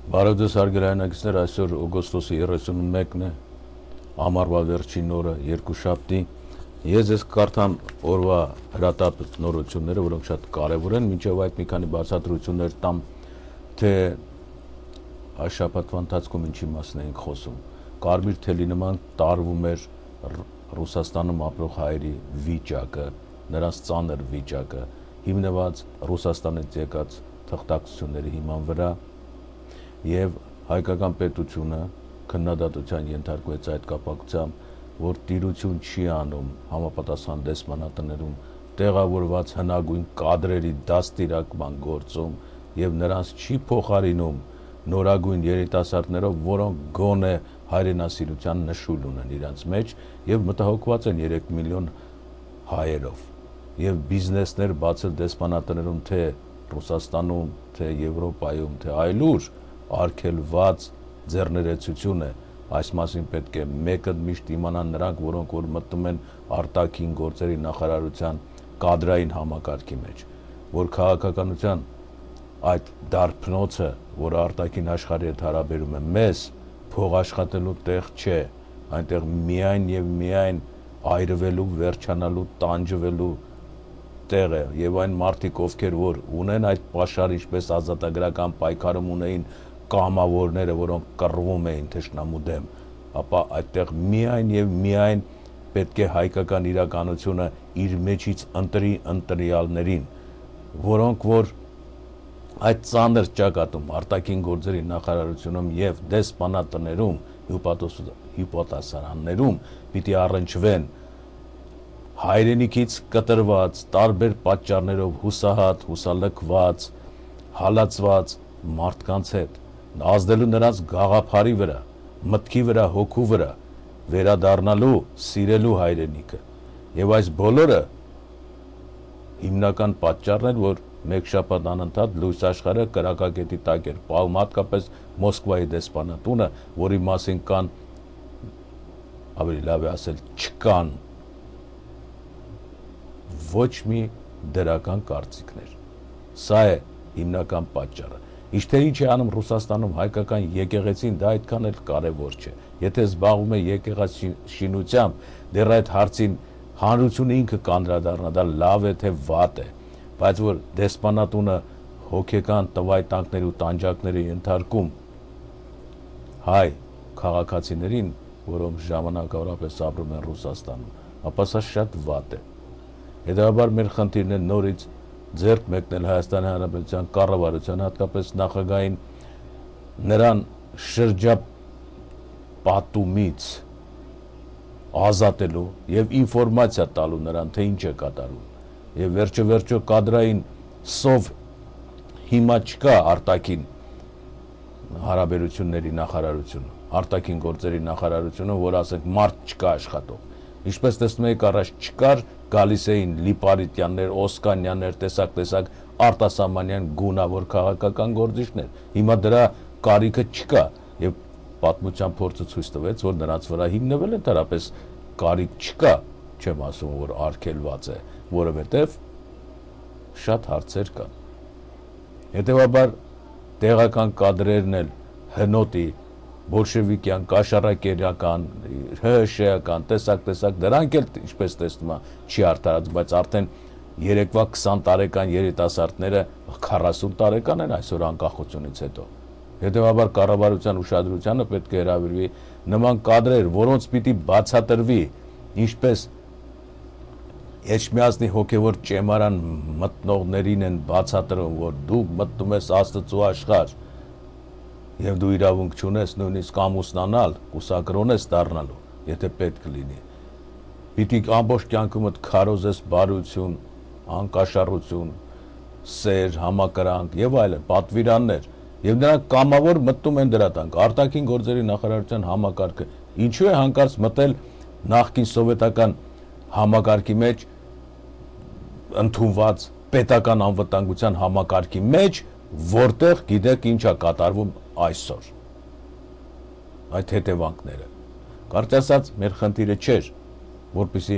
Բարև ձեզ հարգելի այսօր օգոստոսի 31-ն է, ամառվա վերջին օրը, երկուշաբթի։ Ես ձեզ կարդամ օրվա հրատապ նորությունները, որոնք շատ կարևոր են, մինչև այդ մի քանի բացատրություններ տամ, թե այս շաբաթվա ընթացքում ինչի մասին ենք խոսում։ Կարմիր թելի նման տարվում էր Ռուսաստանում ապրող հայերի վիճակը, նրանց ծանր վիճակը, հիմնված Ռուսաստանից եկած թղթակցությունների հիման վրա, եւ հայկական պետությունը քննադատության ենթարկվեց այդ կապակցությամբ, որ տիրություն չի անում համապատասխան դեսպանատներում տեղավորված հնագույն կադրերի դաստիարակման գործում եւ նրանց չի փոխարինում նորագույն երիտասարդներով, որոնք գոնե հայրենասիրության նշույլ ունեն իրենց մեջ եւ մտահոգված են 3 միլիոն հայերով եւ բիզնեսներ բացել դեսպանատներում թե Ռուսաստանում, թե Եվրոպայում, թե այլուր արգելված ձեռներեցություն է։ Այս մասին պետք է մեկը միշտ իմանան նրանք, որոնք որ մտնում են արտաքին գործերի նախարարության կադրային համակարգի մեջ, որ քաղաքականության այդ դարբնոցը, որը արտաքին աշխարհի հետ հարաբերում է մեզ, փող աշխատելու տեղ չէ, այնտեղ միայն եւ միայն այրվելու, վերջանալու, տանջվելու տեղ է, եւ այն մարդիկ, ովքեր որ ունեն այդ պաշարը, ինչպես ազատագրական պայքարում ունեին կամավորները, որոնք կռվում էին թշնամու դեմ, ապա այդտեղ միայն եւ միայն պետք է հայկական իրականությունը իր մեջից ընտրի ընտրյալներին, որոնք որ այդ ծանր ճակատում արտաքին գործերի նախարարությունում եւ դեսպանատներում հյուպատոսարաններում պիտի առնչվեն հայրենիքից կտրված, տարբեր պատճառներով հուսահատ, հուսալքված, հալածված մարդկանց հետ, ազդելու նրանց գաղափարի վրա, մտքի վրա, հոգու վրա, վերադառնալու, սիրելու հայրենիքը։ Եվ այս բոլորը հիմնական պատճառն էր, որ մեկ շաբաթ անընդհատ լույս աշխարհը կրակակետի տակ էր, պահում հատկապես Մոսկվայի դեսպանատունը, որի մասին կան, ավելի լավ է ասել, չկան ոչ մի դրական կարծիքներ։ Սա է հիմնական պատճառը։ Ինչ թե ինչ է անում Ռուսաստանում հայկական եկեղեցին, դա այդքան էլ կարևոր չէ։ Եթե զբաղվում է եկեղեցի շինությամբ, դեռ այդ հարցին հանրությունը ինքը կանդրադառնա, դա լավ է թե վատ է, բայց որ դեսպանատունը հոգեկան տվայտանքների ու տանջակների ենթարկում հայ քաղաքացիներին, որոնք ժամանակավորապես ապրում են Ռուսաստանում, ապա սա շատ վատ է։ Հետևաբար մեր խնդիրն է նորից ձեռք մեկնել Հայաստանի Հանրապետության կառավարության, հատկապես նախագահին նրան շրջապատումից ազատելու եւ ինֆորմացիա տալու նրան, թե ինչ է կատարում։ Եվ վերջո կադրային սով հիմա չկա արտաքին հարաբերությունների նախարարությունը, արտաքին գործերի նախարարությունը, որ ասենք մարդ չկա աշխատող։ Ինչպես տեսնում եք, առաջ չկար, գալիս էին Լիպարիտյաններ, Օսկանյաններ, տեսակ արտասահմանյան գունավոր քաղաքական գործիչներ։ Հիմա դրա կարիքը չկա եւ պատմության փորձը ցույց տվեց, որ նրանց վրա հիմնվել է դարապես կարիք չկա, չեմ ասում, որ արգելված է, որովհետեւ շատ հարցեր կան։ Հետևաբար տեղական կադրերն էլ հնոտի, բոլշևիկյան, կաշառակերական, ՀՀՇ-ական, տեսակ, դրանք էլ ինչպես տեսնում է չի արդարացում, բայց արդեն երեկվա 20 տարեկան երիտասարդները 40 տարեկան են այսօր անկախությունից հետո։ Հետևաբար կառավարության ուշադրությանը պետք է հրավիրվի նման կադրեր, որոնց պիտի բացատրվի, ինչպես Էջմիածնի հոգևոր ճեմարան մտնողներին են բացատրում, որ դու մտնում ես Աստծո աշխարհ եւ դու իրավունք չունես նույնիսկ ամուսնանալ, կուսակրոն ես դառնալու, եթե պետք լինի։ Պիտի ամբողջ կյանքումդ քարոզես բարություն, անկաշառություն, սեր, համակրանք եւ այլն, պատվիրաններ, եւ նրանք կամավոր մտնում են դրա տակ։ Արտաքին գործերի նախարարության համակարգը ինչու է հանկարծ մտել նախկին սովետական համակարգի մեջ ընդունված պետական անվտանգության համակարգի մեջ, որտեղ գիտեք ինչա կատարվում այսօր։ Այդ հետևանքները։ Կարճ ասած, մեր խնդիրը չէր, որպեսզի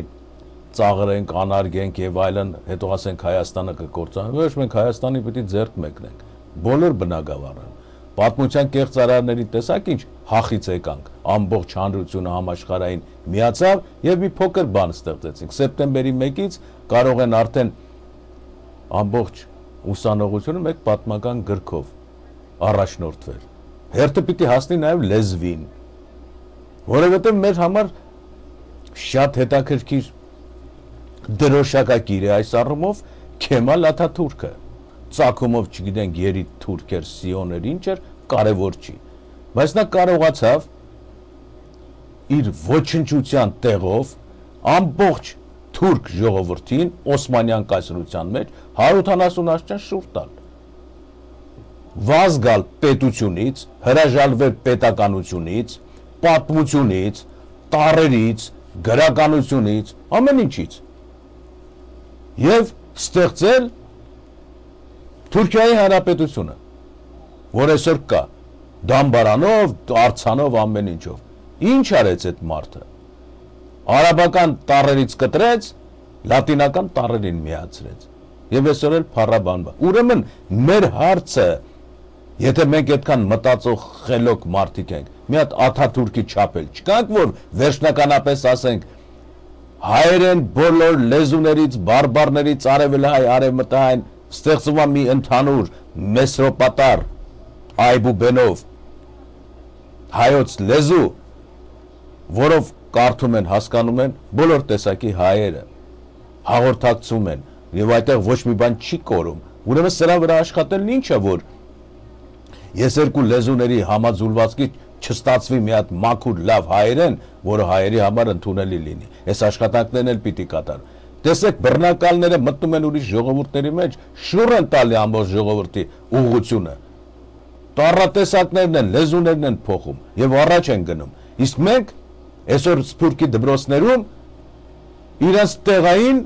ծաղրենք, անարգենք եւ այլն, հետո ասենք Հայաստանը կկործանվի, ոչ մենք Հայաստանի պիտի ձեռք մեկնենք։ Բոլոր բնակավարները, պատմության կեղծ արարների տեսակ ինչ հախից եկանք, ամբողջ հանրությունը համաշխարհային միացավ եւ մի փոքր բան ստեղծեցինք։ Սեպտեմբերի 1-ից կարող են արդեն ամբողջ ուսանողությունը մեկ պատմական գրքով առաջնորդվել։ Հերթը պիտի հասնի նաեւ լեզվին, որովհետեւ մեր համար շատ հետաքրքիր դրոշակակիր է այս առումով Քեմալ Աթաթուրքը, ծագումով չգիտենք երիտ թուրք էր, սիոներ, ինչ էր, կարևոր չի, բայց նա կարողացավ իր ոչնչության տեղով ամբողջ թուրք ժողովրդին Օսմանյան կայսրության մեջ 180 աշճան շուրջ տալ, վազգալ պետությունից, հրաժարվել պետականությունից, պատմությունից, տառերից, գրականությունից, ամեն ինչից եւ ստեղծել Թուրքիայի Հանրապետությունը, որ այսօր կա, դամբարանով, արձանով, ամեն ինչով։ Ինչ արեց այդ մարդը։ Արաբական տառերից կտրեց, լատինական տառերին միացրեց։ Եվ այսօր էլ փառաբանվա։ Ուրեմն մեր հարցը, եթե մենք այդքան մտածող խելոք մարդիկ ենք, մի հատ Աթաթուրքի չափել չկանք, որ վերջնականապես ասենք հայերեն բոլոր լեզուներից, բարբարներից, արևելահայ, արևմտահայն ստեղծվում է մի ընդհանուր մեսրոպատար այբուբենով հայոց լեզու, որով կարդում են, հասկանում են բոլոր տեսակի հայերը, հաղորդակցում են եւ այդտեղ ոչ մի բան չի կորում։ Ուրեմն սրա վրա աշխատելն ինչ է, որ ես երկու լեզուների համաձուլվածքի չստացվի մի հատ մաքուր լավ հայերեն, որը հայերի համար ընդունելի լինի։ Այս աշխատանքներն էլ պիտի կատարեն։ Տեսեք, բռնակալները մտնում են ուրիշ ժողովուրդների մեջ, շուռ են տալի ամբողջ ժողովրդի ուղղությունը։ Տառատեսակներն են, լեզուներն են փոխում եւ առաջ են գնում։ Իսկ մենք այսօր սփյուռքի դպրոցներում իրենց տեղային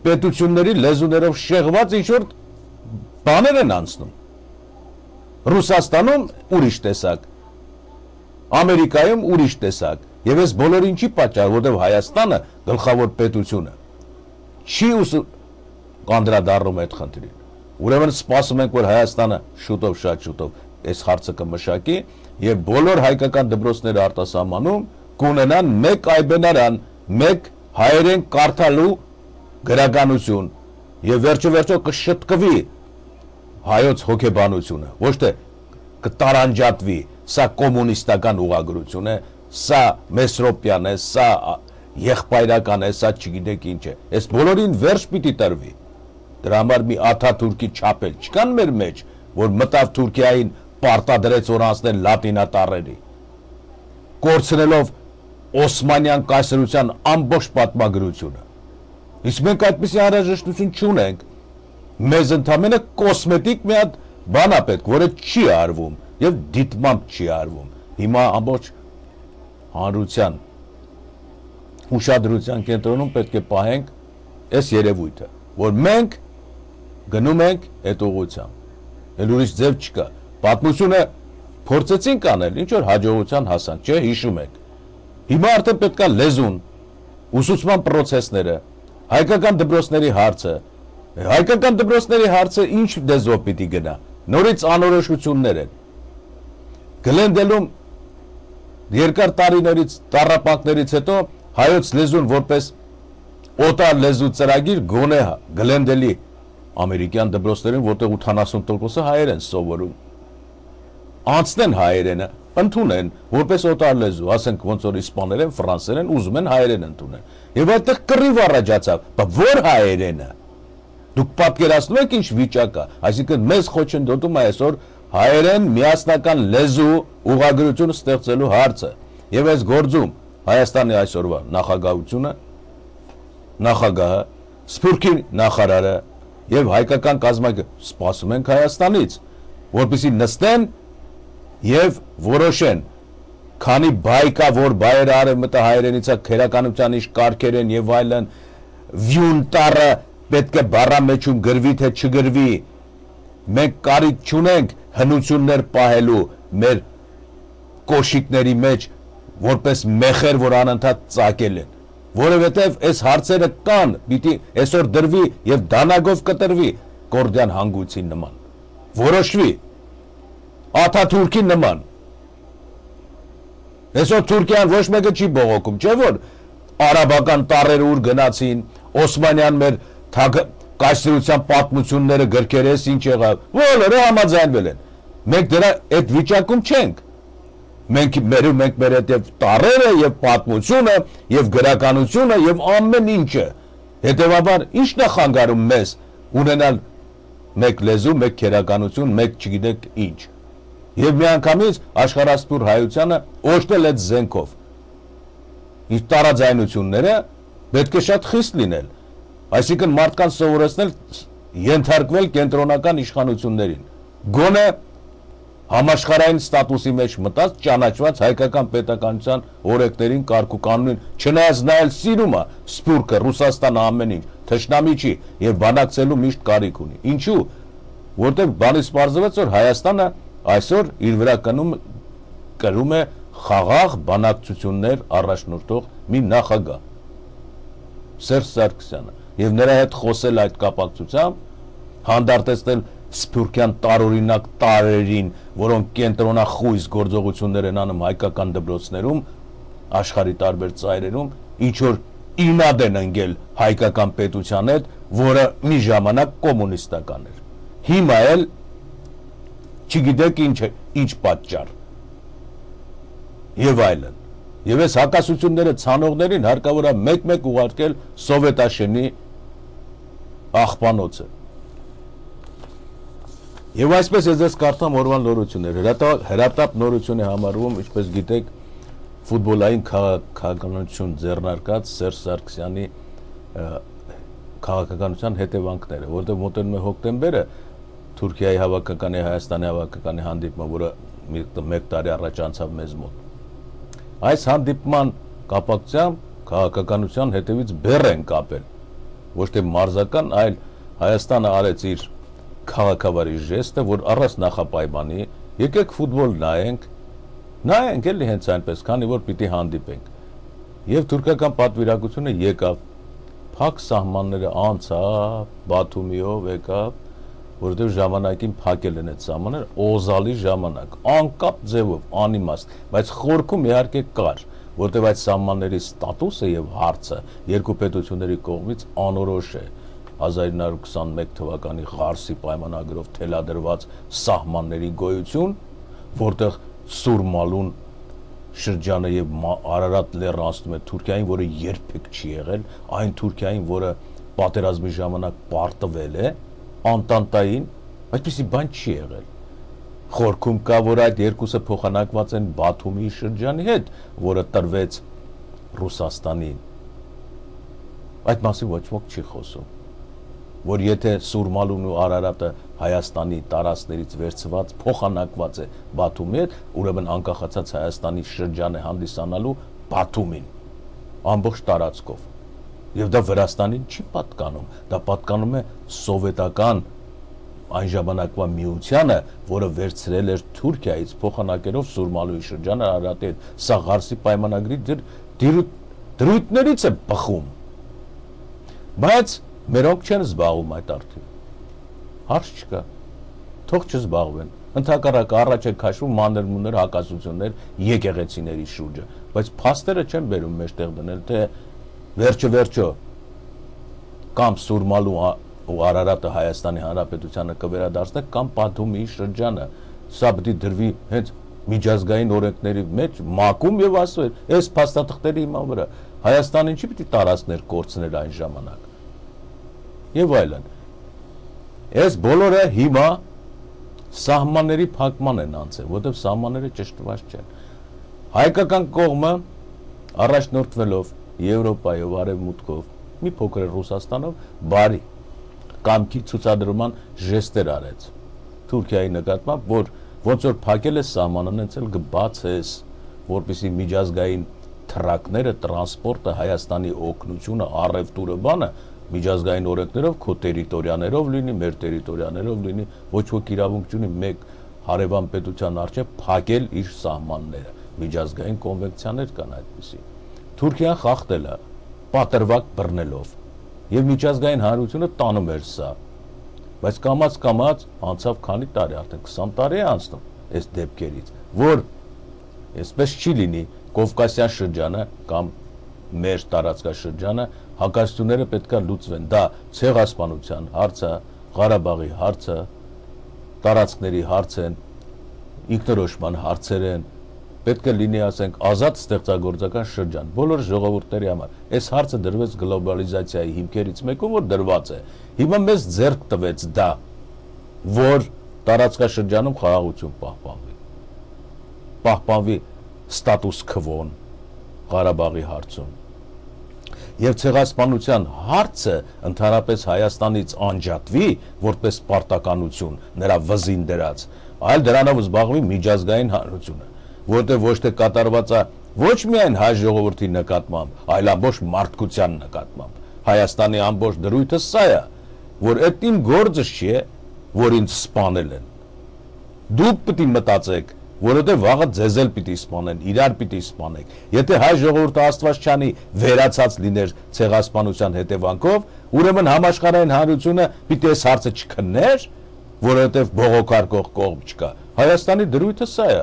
պետությունների լեզուներով շեղված ինչ-որ բաներ են անցնում։ Ռուսաստանում ուրիշ տեսակ, Ամերիկայում ուրիշ տեսակ, եւ այս բոլորը ինչի պատճառ, որտեղ Հայաստանը գլխավոր պետությունը չի անդրադառնում այդ խնդրին։ Ուրեմն սպասում ենք, որ Հայաստանը շուտով, շատ շուտով այս հարցը կմշակի եւ բոլոր հայկական դպրոցները արտասահմանում կունենան մեկ այբենարան, մեկ հայերեն կարդալու գրականություն եւ վերջո կշտկվի հայոց հոգեբանությունը, ոչ թե կտարանջատվի, սա կոմունիստական ուղղագրություն է, սա մեսրոպյան է, սա եղբայրական է, սա չգիտեք ինչ է։ Այս բոլորին վերջ պիտի տրվի։ Դրա համար մի Աթաթուրքի չափել չկան մեր մեջ, որ մտավ Թուրքիային պարտադրեց որ անցնել լատինատառերի, կորցնելով Օսմանյան կայսրության ամբողջ պատմագրությունը։ Իսկ մենք այդպիսի անհրաժեշտություն չունենք։ Մեզ ընդամենը կոսմետիկ մի հատ բան է պետք, որը չի արվում եւ դիտմամբ չի արվում։ Հիմա ամբողջ հանրության ուշադրության կենտրոնում պետք է պահենք այս երևույթը, որ մենք գնում ենք այդ ուղղությամբ։ Էլ ուրիշ ձև չկա։ Պատմությունը փորձեցինք անել, ինչ որ հաջողության հասանք, չէ, հիշում եք։ Հիմա արդեն պետք է լեզուն, ուսուցման պրոցեսները, հայկական դպրոցների հարցը ինչ դեզով պիտի գնա։ Նորից անորոշություններ են։ Գլենդելում երկար տարիներից տառապանքներից հետո հայոց լեզուն որպես օտար լեզու ծրագիր գոնե Գլենդելի ամերիկյան դպրոցներին, որտեղ 80%-ը հայեր են սովորում, անցնեն հայերենը, ընդունեն որպես օտար լեզու, ասենք ոնց որ իսպաներեն, ֆրանսերեն, ուզում են հայերեն ընդունեն։ Եվ այդտեղ կռիվ առաջացավ, բայց որ հայերենը։ Դուք պատկերացնում եք ինչ վիճակ է, այսինքն մեզ խոչընդոտում է այսօր հայերեն միասնական լեզու ուղղագրություն ստեղծելու հարցը։ Եվ այս գործում Հայաստանի այսօրվա նախագահությունը, նախագահը, Սփյուռքի նախարարը եւ հայկական կազմակերպ սպասում ենք Հայաստանից, որպեսզի նստեն եւ որոշեն, քանի բայ կա, որ բայերը արևմտա հայերենից է, քերականության ինչ կարգեր են եւ այլն, վյուն տառը պետք է բառամեջում գրվի թե չգրվի։ Մենք կարիք չունենք հնություններ պահելու մեր կոշիկների մեջ, որպես մեխեր, որ անընդհատ ծակել են, որովհետև այս հարցերը կան, պիտի այսօր դրվի եւ դանագով կտրվի Կորդյան հանգույցի նման, որոշվի, Աթաթուրքի նման։ Այսօր Թուրքիան ոչ մեկը չի բողոքում, չէ՞ որ արաբական տառերը ուր գնացին, Օսմանյան մեր կայսրության պատմությունները գրքերես ինչ եղավ, բոլորը համաձայնվել են։ Մենք դրա այդ վիճակում չենք։ Մենք մեր հետ եւ տառերը եւ պատմությունը եւ գրականությունը եւ ամեն ինչը։ Հետևաբար ի՞նչն է խանգարում մեզ ունենալ մեկ լեզու, մեկ քերականություն, մեկ չգիտեք ինչ։ Եվ միանգամից աշխարհասփյուր հայությանը օժտել այդ զենքով։ Իր տարաձայնությունները պետք է շատ խիստ լինել։ Այսինքն մարդկանց սովորեցնել ենթարկվել կենտրոնական իշխանություններին։ Գոնե համաշխարհային ստատուսի մեջ մտած ճանաչված հայկական պետականության օրենքներին, կարգուկանոնին, չնայած նա էլ սիրում է սփյուռքը, Ռուսաստանը ամեն ինչ, թշնամի չի եւ բանակցելու միշտ կարիք ունի։ Ինչու՞։ Որտեղ բանից պարզվեց, որ Հայաստանը այսօր իր վրա կրում է խաղաղ բանակցություններ առաջնորդող մի նախագահ Սերժ Սարգսյանը եւ նրա հետ խոսել այդ կապակցությամբ, հանդարտեցնել սփյուռքյան տարօրինակ տարերին, որոնք կենտրոնախույս գործողություններ են անում հայկական դպրոցներում, աշխարհի տարբեր ծայրերում, ինչ որ ինադ են ընկել հայկական պետության հետ, որը մի ժամանակ կոմունիստական էր։ Հիմա էլ չգիտեք ինչ պատճառ։ Եվ այլն։ Եվ այս հակասությունները ցանողներին հարկավոր է մեկ-մեկ ուղարկել Սովետաշենի աղբանոցը։ Եվ այսպես ես ձեզ կարդամ օրվան նորություններ։ Հրատապ նորություն է համարվում, ինչպես գիտեք, ֆուտբոլային քաղաքականություն ձեռնարկած Սերժ Սարգսյանի քաղաքականության հետևանքները, որտեղ մոտենում է հոկտեմբերը Թուրքիայի հավաքականի, Հայաստանի հավաքականի հանդիպումը, որը մեկ տարի առաջ անցավ մեզ մոտ։ Այս հանդիպման կապակցությամբ քաղաքականության հետևից բեռ են կապել, ոչ թե մարզական, այլ Հայաստանը արեց իր քաղաքավարի ժեստը, որ առանց նախապայմանի եկեք ֆուտբոլ նայենք էլի հենց այնպես, քանի որ պիտի հանդիպենք։ Եվ թուրքական պատվիրակությունը եկավ, փակ սահմանները անցավ, Բաթումիով եկավ, որովհետև ժամանակին փակել են այդ սահմանները, օզալի ժամանակ, անկապ ձևով, անիմաստ, բայց խորքում իհարկե կար, որովհետև այդ սահմանների ստատուսը եւ հարցը երկու պետությունների կողմից անորոշ է։ 1921 թվականի Ղարսի պայմանագրով թելադրված սահմանների գոյություն, որտեղ Սուրմալուն շրջանը եւ Արարատ լեռը անցնում է Թուրքիային, որը երբեք չի եղել, այն Թուրքիային, որը պատերազմի ժամանակ պարտվել է, Անտանտային, այդպիսի բան չի եղել։ Խորքում կա, որ այդ երկուսը փոխանակված են Բաթումի շրջանի հետ, որը տրվեց Ռուսաստանին։ Այդ մասին ոչ ոք չի խոսում, որ եթե Սուրմալուն ու Արարատը Հայաստանի տարածքներից վերցված փոխանակված է Բաթումի հետ, ուրեմն անկախացած Հայաստանի շրջան է հանդիսանալու Բաթումին, ամբողջ տարածքով։ Եվ դա Վրաստանին չի պատկանում, դա պատկանում է սովետական այն ժամանակվա միությանը, որը վերցրել էր Թուրքիայից փոխանակելով Սուրմալուի շրջանը Արարատի հետ։ Սա Ղարսի պայմանագրի դրույթներից է բխում։ Բայց մերոնք չեն զբաղվում այդ արդյունքով։ Հարց չկա, թող չզբաղվեն։ Ընդհակառակը առաջ է քաշվում մանր-մունր հակասություններ եկեղեցիների շուրջը, բայց փաստերը չեն բերում մեջտեղ դնել, թե վերջը կամ Սուրմալու ու Արարատը Հայաստանի Հանրապետությանը կվերադարձնե կամ Բաթումի շրջանը, սա պետք է դրվի հենց միջազգային օրենքների մեջ մակում եւ ասել, այս փաստաթղթերի հիման վրա Հայաստանին չի պետք է տարածքներ կորցներ այն ժամանակ։ Եվ այլն։ Այս բոլորը հիմա սահմանների փակման են անցել, որտեղ սահմանները ճշտված չեն։ Հայկական կողմը առաջնորդվելով Եվրոպայով, Արևմուտքով, մի փոքր Ռուսաստանով, բարի կամքի ցուցադրման ժեստեր արեց Թուրքիայի նկատմամբ, որ ոնց որ փակել է սահմանն, հենց էլ կբացես, որպեսզի միջազգային թրակները, տրանսպորտը, Հայաստանի օգնությունը, առևտուրը, բանը միջազգային օրենքներով, քո տերիտորիաներով լինի, մեր տերիտորիաներով լինի, ոչ ոք իրավունք չունի մեկ հարևան պետության առջև փակել իր սահմանները, միջազգային կոնվենցիաներ կան այդպիսի։ Թուրքիան խախտել է պատրվակ բռնելով եւ միջազգային հանրությունը տանում էր սա, բայց կամած անցավ քանի տարի, արդեն 20 տարի է անցնում, այս դեպքերից, որ այսպես չի լինի Կովկասյան շրջանը կամ մեր տարածքաշրջանը հակասությունները պետքա լուծվեն, դա ցեղասպանության հարցը, Ղարաբաղի հարցը, տարածքների հարց են, ինքնորոշման հարցեր են, պետք է լինի, ասենք, ազատ ստեղծագործական շրջան բոլոր ժողովուրդների համար։ Այս հարցը դրվեց գլոբալիզացիայի հիմքերից մեկում, որ դրված է։ Հիմա մեզ ձեռք տվեց դա, որ տարածքաշրջանում խաղաղություն պահպանվի ստատուս քվոն Ղարաբաղի հարցում։ Եվ ցեղասպանության հարցը ընդհանրապես Հայաստանից անջատվի որպես պարտականություն նրա վզին դրած, այլ դրանով զբաղվի միջազգային հանրությունը, որտեղ ոչ թե կատարված է ոչ միայն հայ ժողովրդի նկատմամբ, այլ ամբողջ մարդկության նկատմամբ։ Հայաստանի ամբողջ դրույթը սա է, որ այդ իմ գործը չի, որ ինձ սպանել են։ Դուք պետք է մտածեք, որովհետև վաղը ձեզ էլ պիտի սպանեն, իրար պիտի սպանեք։ Եթե հայ ժողովուրդը Աստվածչանի վերացած լիներ ցեղասպանության հետևանքով, ուրեմն համաշխարհային հանրությունը պիտի այս հարցը չքններ, որովհետև բողոքարկող կողմ չկա։ Հայաստանի դրույթը սա է։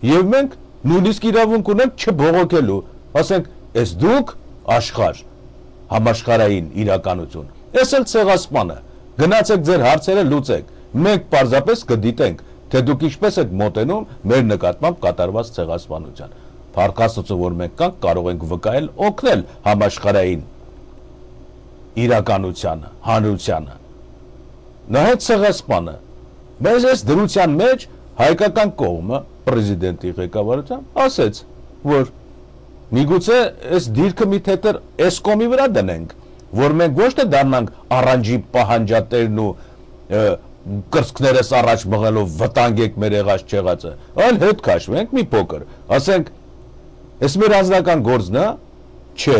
Եվ մենք նույնիսկ իրավունք ունենք չբողոքելու, ասենք, այս դուք աշխարհ, համաշխարհային իրականություն, այս էլ ցեղասպանը, գնացեք ձեր հարցերը լուծեք, մենք պարզապես կդիտենք, թե դուք ինչպես եք մոտենում մեր նկատմամբ կատարված ցեղասպանության։ Փառք Աստծո, որ մենք կանք կարող ենք վկայել, օգնել համաշխարհային իրականությանը, հանրությանը։ Նայեք ցեղասպանը։ Բայց այս դրության մեջ հայկական կողմը պրեզիդենտի ղեկավարությամբ ասեց, որ միգուցե այս դիրքը մի թեթեր էսկոմի վրա դնենք, որ մենք ոչ թե դառնանք առանջի պահանջատերն ու կրծքներս առաջ մղելով վտանգեք մեր եղած չեղածը, այլ հետ քաշվենք մի փոքր, ասենք, այս մեր անձնական գործն է, չէ,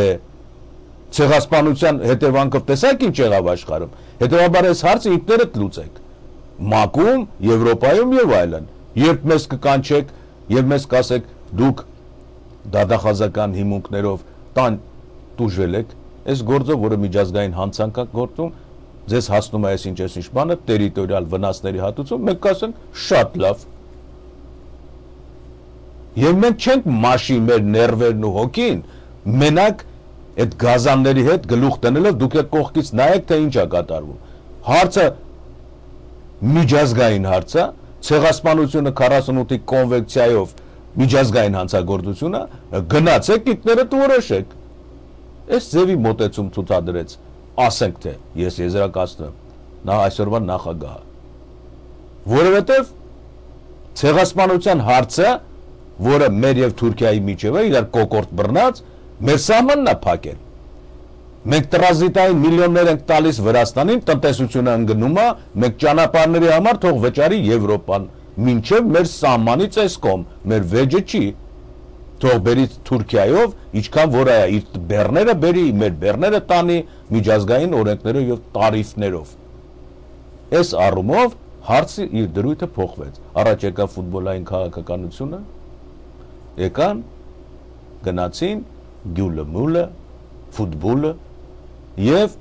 ցեղասպանության հետևանքով տեսակ ինչ եղավ աշխարհում, հետևաբար այս հարցը ինքներդ լուծեք, ՄԱԿ-ում, Եվրոպայում եւ այլն, երբ մեզ կկանչեք եւ մեզ կասեք դուք դատախազական հիմունքներով տան տուժել եք, այս գործը, որը միջազգային հանցանք է գործում, ձեզ հասնում է այսինչ բանը, տերիտորիալ վնասների հատուցում, մենք կասենք շատ լավ։ Եվ մենք չենք մաշի մեր ներվերն ու հոգին, մենակ այդ գազանների հետ գլուխ տնելով դուք եք կողքից նայեք, թե ինչ է կատարվում։ Հարցը միջազգային հարց է, ցեղասպանությունը 48-ի կոնվենցիայով միջազգային հանցագործությունը, գնացեք ինքներդ որոշեք։ Այս ձևի մոտեցում ցուցադրեց, ասենք թե ես եզրակացնում եմ նա այսօրվա նախագահը, որովհետև ցեղասպանության հարցը, որը մեր եւ Թուրքիայի միջև է, իրար կոկորտ բռնած, մեր սահմանն է փակել։ Մենք տրազիտային միլիոններ ենք տալիս Վրաստանին, տնտեսությունը ընկնում է, մենք ճանապարհների համար թող վճարի Եվրոպան, մինչև մեր սահմանից այս կողմ, մեր վեճը չի։ Թող բերի Թուրքիայով, ինչքան որ է իր բեռները բերի, մեր բեռները տանի միջազգային օրենքներով եւ տարիֆներով։ Այս առումով հարցը իր դրույթը փոխվեց։ Առաջ եկա ֆուտբոլային քաղաքականությունը, եկան գնացին գյուլը մուլը, ֆուտբոլը եւ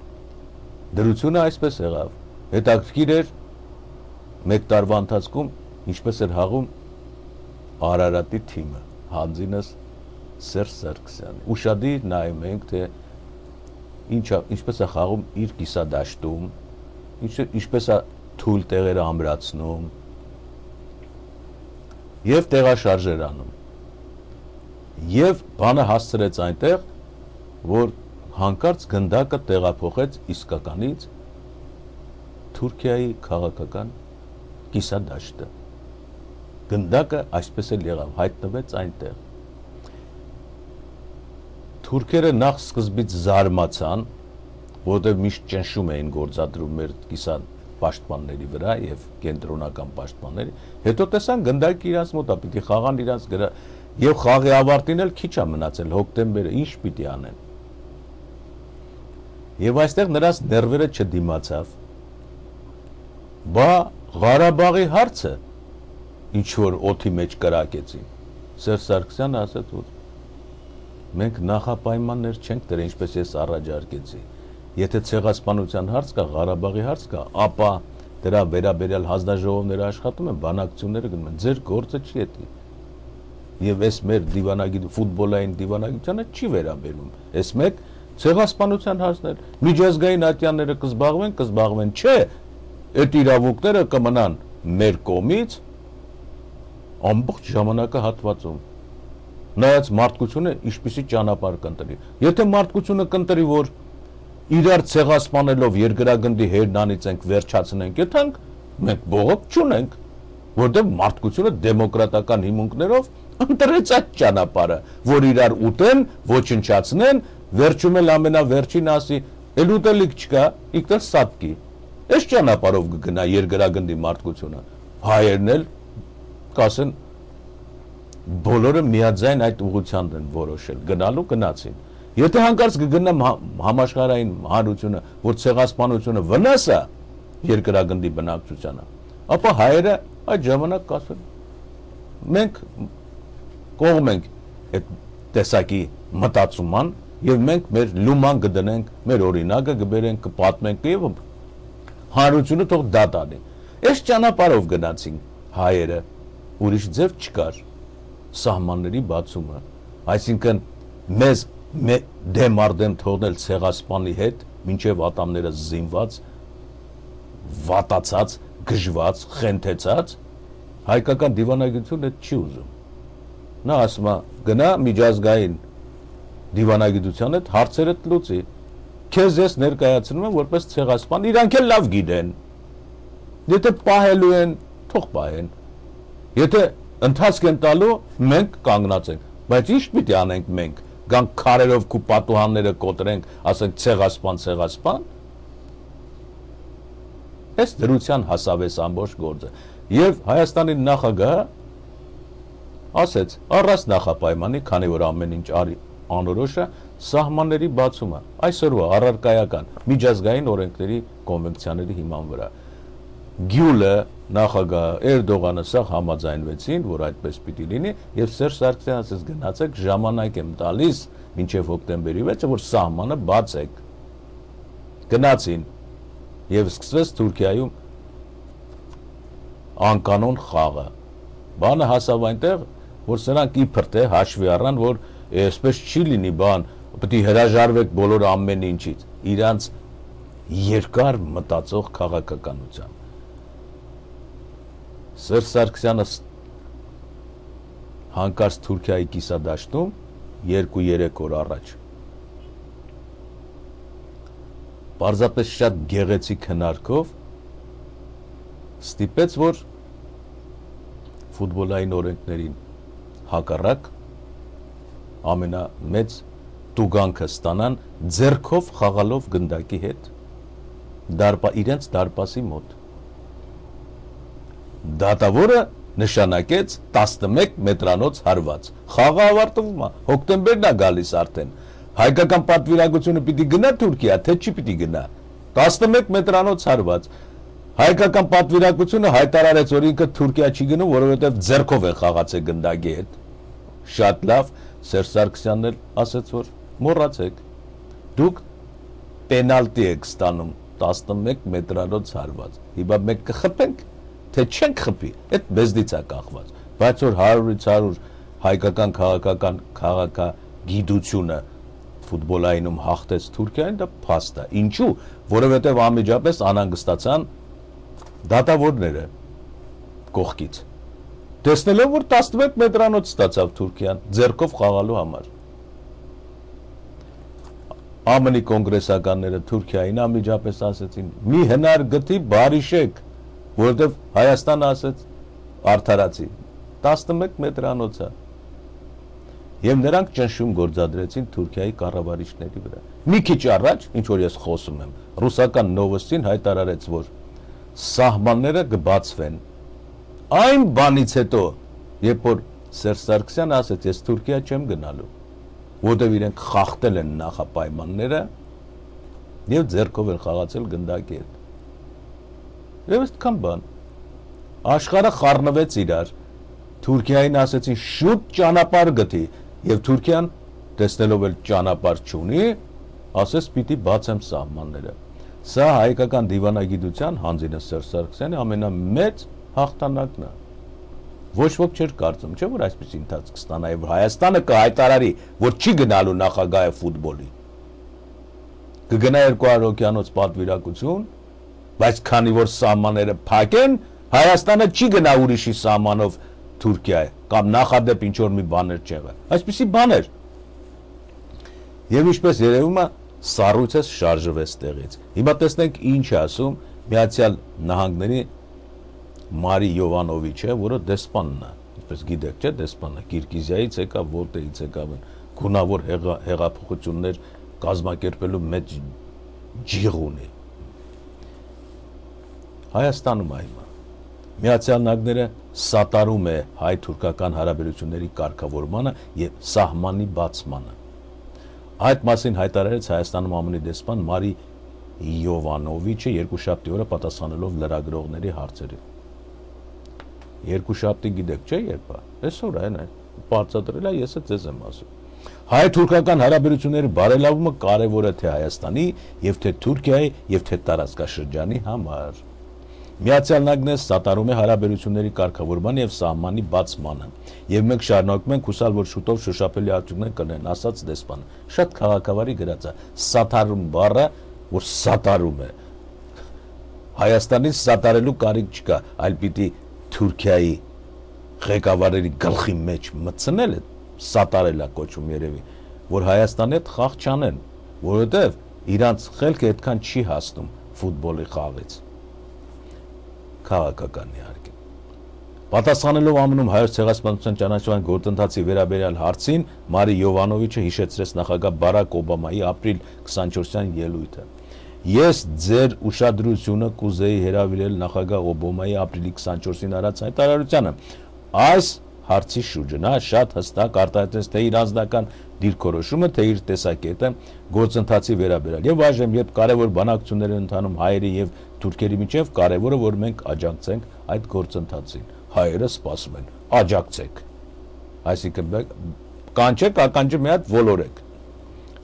դրությունը այսպես եղավ։ Հետաքրքիր էր մեկ տարվա ընթացքում ինչպես էր հաղում Արարատի թիմը, հանձինս Սերժ Սարգսյանը։ Ուշադիր նայում ենք, թե ինչպես է խաղում իր կիսադաշտում, ինչպես է թույլ տեղերը ամրացնում եւ տեղաշարժեր անում։ Եվ բանը հասցրեց այնտեղ, որ հանկարծ գնդակը տեղափոխեց իսկականից Թուրքիայի քաղաքական կիսադաշտը։ Գնդակը այսպես էլ եղավ, հայտնվեց այնտեղ։ Թուրքերը նախ սկզբից զարմացան, որովհետև միշտ ճնշում էին գործադրում մեր կիսան պաշտպանների վրա եւ կենտրոնական պաշտպանների, հետո տեսան գնդակը իրանց մոտ է, պիտի խաղան իրանց գրա եւ խաղի ավարտին էլ քիչ է մնացել հոկտեմբերը, ինչ պիտի անեն։ Եվ այստեղ նրանց ներվերը չդիմացավ։ Բա Ղարաբաղի հարցը ինչ որ օդի մեջ կրակեցին։ Սերժ Սարգսյանը ասաց, որ մենք նախապայմաններ չենք դրել, ինչպես ես առաջարկեցի։ Եթե ցեղասպանության հարց կա, Ղարաբաղի հարց կա, ապա դրա վերաբերյալ հանձնաժողովները աշխատում են, բանակցությունները գնում են, ձեր գործը չի էդի։ Եվ այս մեր դիվանագիտ ֆուտբոլային դիվանագիտությանը չի վերաբերում։ Այս մեկ ցեղասպանության հարցներ, միջազգային ատյանները կզբաղվեն, չէ, այդ իրավունքները կմնան մեր կողմից ամբողջ ժամանակահատվածում։ Նայած մարդկությունը ինչպիսի ճանապարհ կընտրի։ Եթե մարդկությունը կընտրի, որ իրար ցեղասպանելով երկրագնդի հերնանից ենք վերջացնենք, եթանք մենք բողոք չունենք, որտեղ մարդկությունը դեմոկրատական հիմունքներով ընտրեց այդ ճանապարհը, որ իրար ուտեն, ոչնչացնեն, վերջում էլ ամենավերջին ասի, էլ ուտելիք չկա, իքտել սատկի։ Այս ճանապարհով կգնա երկրագնդի մարդկությունը։ Հայերն էլ կասեն բոլորը միաձայն այդ ուղղությամբ են որոշել, գնալու գնացին։ Եթե հանկարծ կգնամ համաշխարհային հանրությունը, որ ցեղասպանությունը վնաս է երկրագնդի բնակչությանը, ապա հայերը այդ ժամանակ կասեն մենք կողմ ենք այդ տեսակի մտածուման եւ մենք մեր լուման կդնենք, մեր օրինակը կբերենք, կպատմենք եւ հանրությունը թող դա տանի։ Այս ճանապարհով գնացին հայերը, ուրիշ ձև չկար սահմանների բացումը, այսինքն մեզ դեմ արդեմ թողնել ցեղասպանի հետ, մինչև ատամները զինված, վատացած, գժված, խենթեցած, հայկական դիվանագիտությունը չի ուզում։ Նա ասում է, գնա միջազգային դիվանագիտության հետ հարցերը լուծի։ Քեզ ես ներկայացնում եմ որպես ցեղասպան, իրանք էլ լավ գիտեն։ Եթե պահելու են, թող պահեն։ Եթե ընթացք են տալու, մենք կանգնած ենք, բայց ինչ պիտի անենք մենք, գանք քարերով քու պատուհանները կոտրենք, ասենք ցեղասպան, այս դրության հասավ էս ամբողջ գործը։ Եվ Հայաստանի նախագահը ասեց, առանց նախապայմանի, քանի որ ամեն ինչ անորոշ է, սահմանների բացումը, այսօրվա առարկայական միջազգային օրենքների կոնվենցիաների հիման վրա։ Գյուլը, նախագահ Էրդողանը սա համաձայնվեցին, որ այդպես պիտի լինի, եւ Սերժ Սարգսյանը ասեց գնացեք ժամանակ եմ տալիս մինչեւ հոկտեմբերի 6-ը, որ սահմանը բացեք։ Գնացին եւ սկսվեց Թուրքիայում անկանոն խաղը։ Բանը հասավ այնտեղ, որ սրանք իբր թե հաշվի առան, որ այսպես չի լինի բան, պետք է հրաժարվեք բոլոր ամեն ինչից, իրանց երկար մտածող քաղաքականությամբ։ Սերժ Սարգսյանը հանկարծ Թուրքիայի կիսադաշտում 2-3 օր առաջ պարզապես շատ գեղեցիկ հնարքով ստիպեց, որ ֆուտբոլային օրենքներին հակառակ ամենամեծ տուգանքը ստանան ձեռքով խաղալով գնդակի հետ իրենց դարպասի մոտ։ Դատավորը նշանակեց 11 մետրանոց հարված։ Խաղը ավարտվում է, հոկտեմբերն է գալիս արդեն։ Հայկական պատվիրակությունը պիտի գնա Թուրքիա, թե չի պիտի գնա։ 11 մետրանոց հարված։ Հայկական պատվիրակությունը հայտարարեց, որ ինքը Թուրքիա չի գնում, որովհետև ձեռքով է խաղացել գնդակի հետ։ Շատ լավ, Սերժ Սարգսյանն էլ ասեց, որ մոռացեք։ Դուք պենալտի եք ստանում 11 մետրանոց հարված։ Հիմա մենք կխփենք, թե չենք խփի, այդ մեզնից է կախված։ Բայց որ 100-ից 100 հայկական քաղաքագիտությունը ֆուտբոլայինում հաղթեց Թուրքիային, դա փաստ է։ Ինչու՞, որովհետև անմիջապես անհանգստացան դատավորները կողքից։ Տեսնելով, որ 11 մետրանոց ստացավ Թուրքիան ձեռքով խաղալու համար։ ԱՄՆ-ի կոնգրեսականները Թուրքիային անմիջապես ասեցին՝ մի հնար գտի բարիշեք, որովհետև Հայաստանը ասեց արդարացի 11 մետրանոց է։ Եվ նրանք ճնշում գործադրեցին Թուրքիայի կառավարիչների վրա։ Մի քիչ առաջ, ինչ որ ես խոսում եմ, ռուսական Նովոստին հայտարարեց, որ սահմանները կբացվեն։ Այն բանից հետո, երբ որ Սերժ Սարգսյանը ասեց, ես Թուրքիա չեմ գնալու, որտեղ իրենք խախտել են նախապայմանները եւ ձեռքով են խաղացել գնդակի հետ։ Եվ այդքան բան։ Աշխարհը խառնվեց իրար։ Թուրքիային ասեցին շուտ ճանապարհ գտի, եւ Թուրքիան տեսնելով էլ ճանապարհ չունի, ասես պիտի բացեմ սահմանները։ Սա հայկական դիվանագիտության հանձինը Սերժ Սարգսյանի ամենամեծ հաղթանակն է։ Ոչ ոք չէր կարծում, չէ՞ որ այսպես ընթացք կստանա եւ Հայաստանը կհայտարարի, որ չի գնալու նախագահը ֆուտբոլի։ Կգնա 200 օկիանոց պատվիրակություն, բայց քանի որ սահմանները փակ են, Հայաստանը չի գնա ուրիշի սահմանով Թուրքիա կամ նախադեպ ինչ որ մի բաներ չեղա։ Այսպեսի բաներ։ Եվ ինչպես երևում է, սառույցը շարժվեց տեղից։ Հիմա տեսնենք ինչ է ասում Միացյալ Նահանգների Մարի Յովանովիչը, որը դեսպանն է, ինչպես գիտեք, չէ՞, դեսպանը Կիրգիզիայից եկավ, որտեղից եկավ, գունավոր հեղափոխություններ կազմակերպելու մեծ ջիղ ունի։ Հայաստանում է հիմա։ Միացյալ Նահանգները սատարում է հայ-թուրքական հարաբերությունների կարգավորմանը եւ սահմանի բացմանը։ Այդ մասին հայտարարեց Հայաստանում ԱՄՆ-ի դեսպան Մարի Յովանովիչը երկուշաբթի օրը պատասխանելով լրագրողների հարցերին։ Երկուշաբթի գիտեք, չէ՞ երբ է։ Այսօր այն է, բարձրացրել է, ես ձեզ եմ ասում։ Հայ-թուրքական հարաբերությունների բարելավումը կարևոր է թե Հայաստանի, եւ թե Թուրքիայի, եւ թե տարածքաշրջանի համար։ Միացյալ Նահանգները սատարում է հարաբերությունների կարգավորման եւ սահմանի բացմանը, եւ մենք շարունակում ենք հուսալ, որ շուտով շոշափելի արդյունքներ կլինեն, ասաց դեսպանը։ Շատ քաղաքավարի գրած է սատարում բառը, որ սատարում է։ Հայաստանին սատարելու կարիք չկա, այլ պիտի Թուրքիայի ղեկավարերի գլխի մեջ մտցնել է, սատարելա կոչում երևի, որ Հայաստանի հետ խաղ չանեն, որովհետեւ իրանց խելքը այդքան չի հասնում ֆուտբոլի խաղից։ Քաղաքական իհարկե։ Պատասխանելով ԱՄՆ-ում հայոց ցեղասպանության ճանաչման գործընթացի վերաբերյալ հարցին, Մարի Յովանովիչը հիշեցրեց նախագահ Բարակ Օբամայի ապրիլ 24-յան ելույթը։ Ես ձեր ուշադրությունը կուզեի հրավիրել նախագահ Օբամայի ապրիլի 24-ին արած հայտարարությանը։ Այս հարցի շուրջը նա շատ հստակ արտահայտեց թե իր անձնական դիրքորոշումը, թե իր տեսակետը գործընթացի վերաբերյալ։ Եվ այժմ, երբ կարևոր բանակցություններ են ընթանում հայերի եւ թուրքերի միջև, կարևորը որ մենք աջակցենք այդ գործընթացին։ Հայերը սպասում են, աջակցեք։ Այսինքն կանչեք, ականջը մի հատ ոլորեք։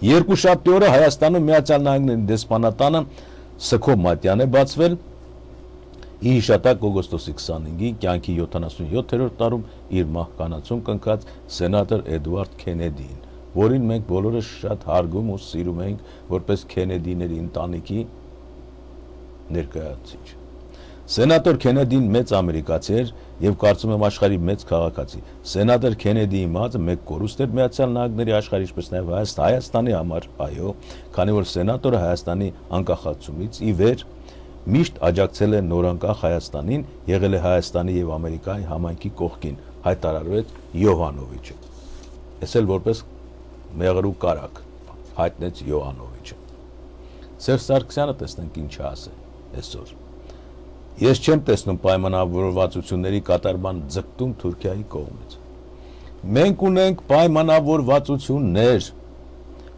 Երկուշաբթի օրը Հայաստանում Միացյալ Նահանգների դեսպանատանը Սքո Մատյան է բացվել։ Ի հիշատակ օգոստոսի 25-ի կյանքի 77-րդ տարում իր մահկանացուն կնքած սենատոր Էդվարդ Քենեդին, որին մենք բոլորս շատ հարգում ու սիրում ենք որպես Քենեդիների ընտանիքի ներկայացուցիչ։ Սենատոր Քենեդին մեծ ամերիկացի էր եւ կարծում եմ աշխարհի մեծ քաղաքացի։ Սենատոր Քենեդիի մահը մեկ կորուստ էր Միացյալ Նահանգների աշխարհի, ինչպես նաեւ Հայաստանի համար, այո, քանի որ սենատորը Հայաստանի անկախացումից ի վեր միշտ աջակցել է նորանկախ Հայաստանին, եղել է Հայաստանի եւ Ամերիկայի համայնքի կողքին, հայտարարեց Յովանովիչը։ Էս էլ որպես մեղրու կարակ հայտնեց Յովանովիչը։ Սերժ Սարգսյանը տեսնենք ինչ ասել այսօր։ Ես չեմ տեսնում պայմանավորվածությունների կատարման ձգտում Թուրքիայի կողմից։ Մենք ունենք պայմանավորվածություններ։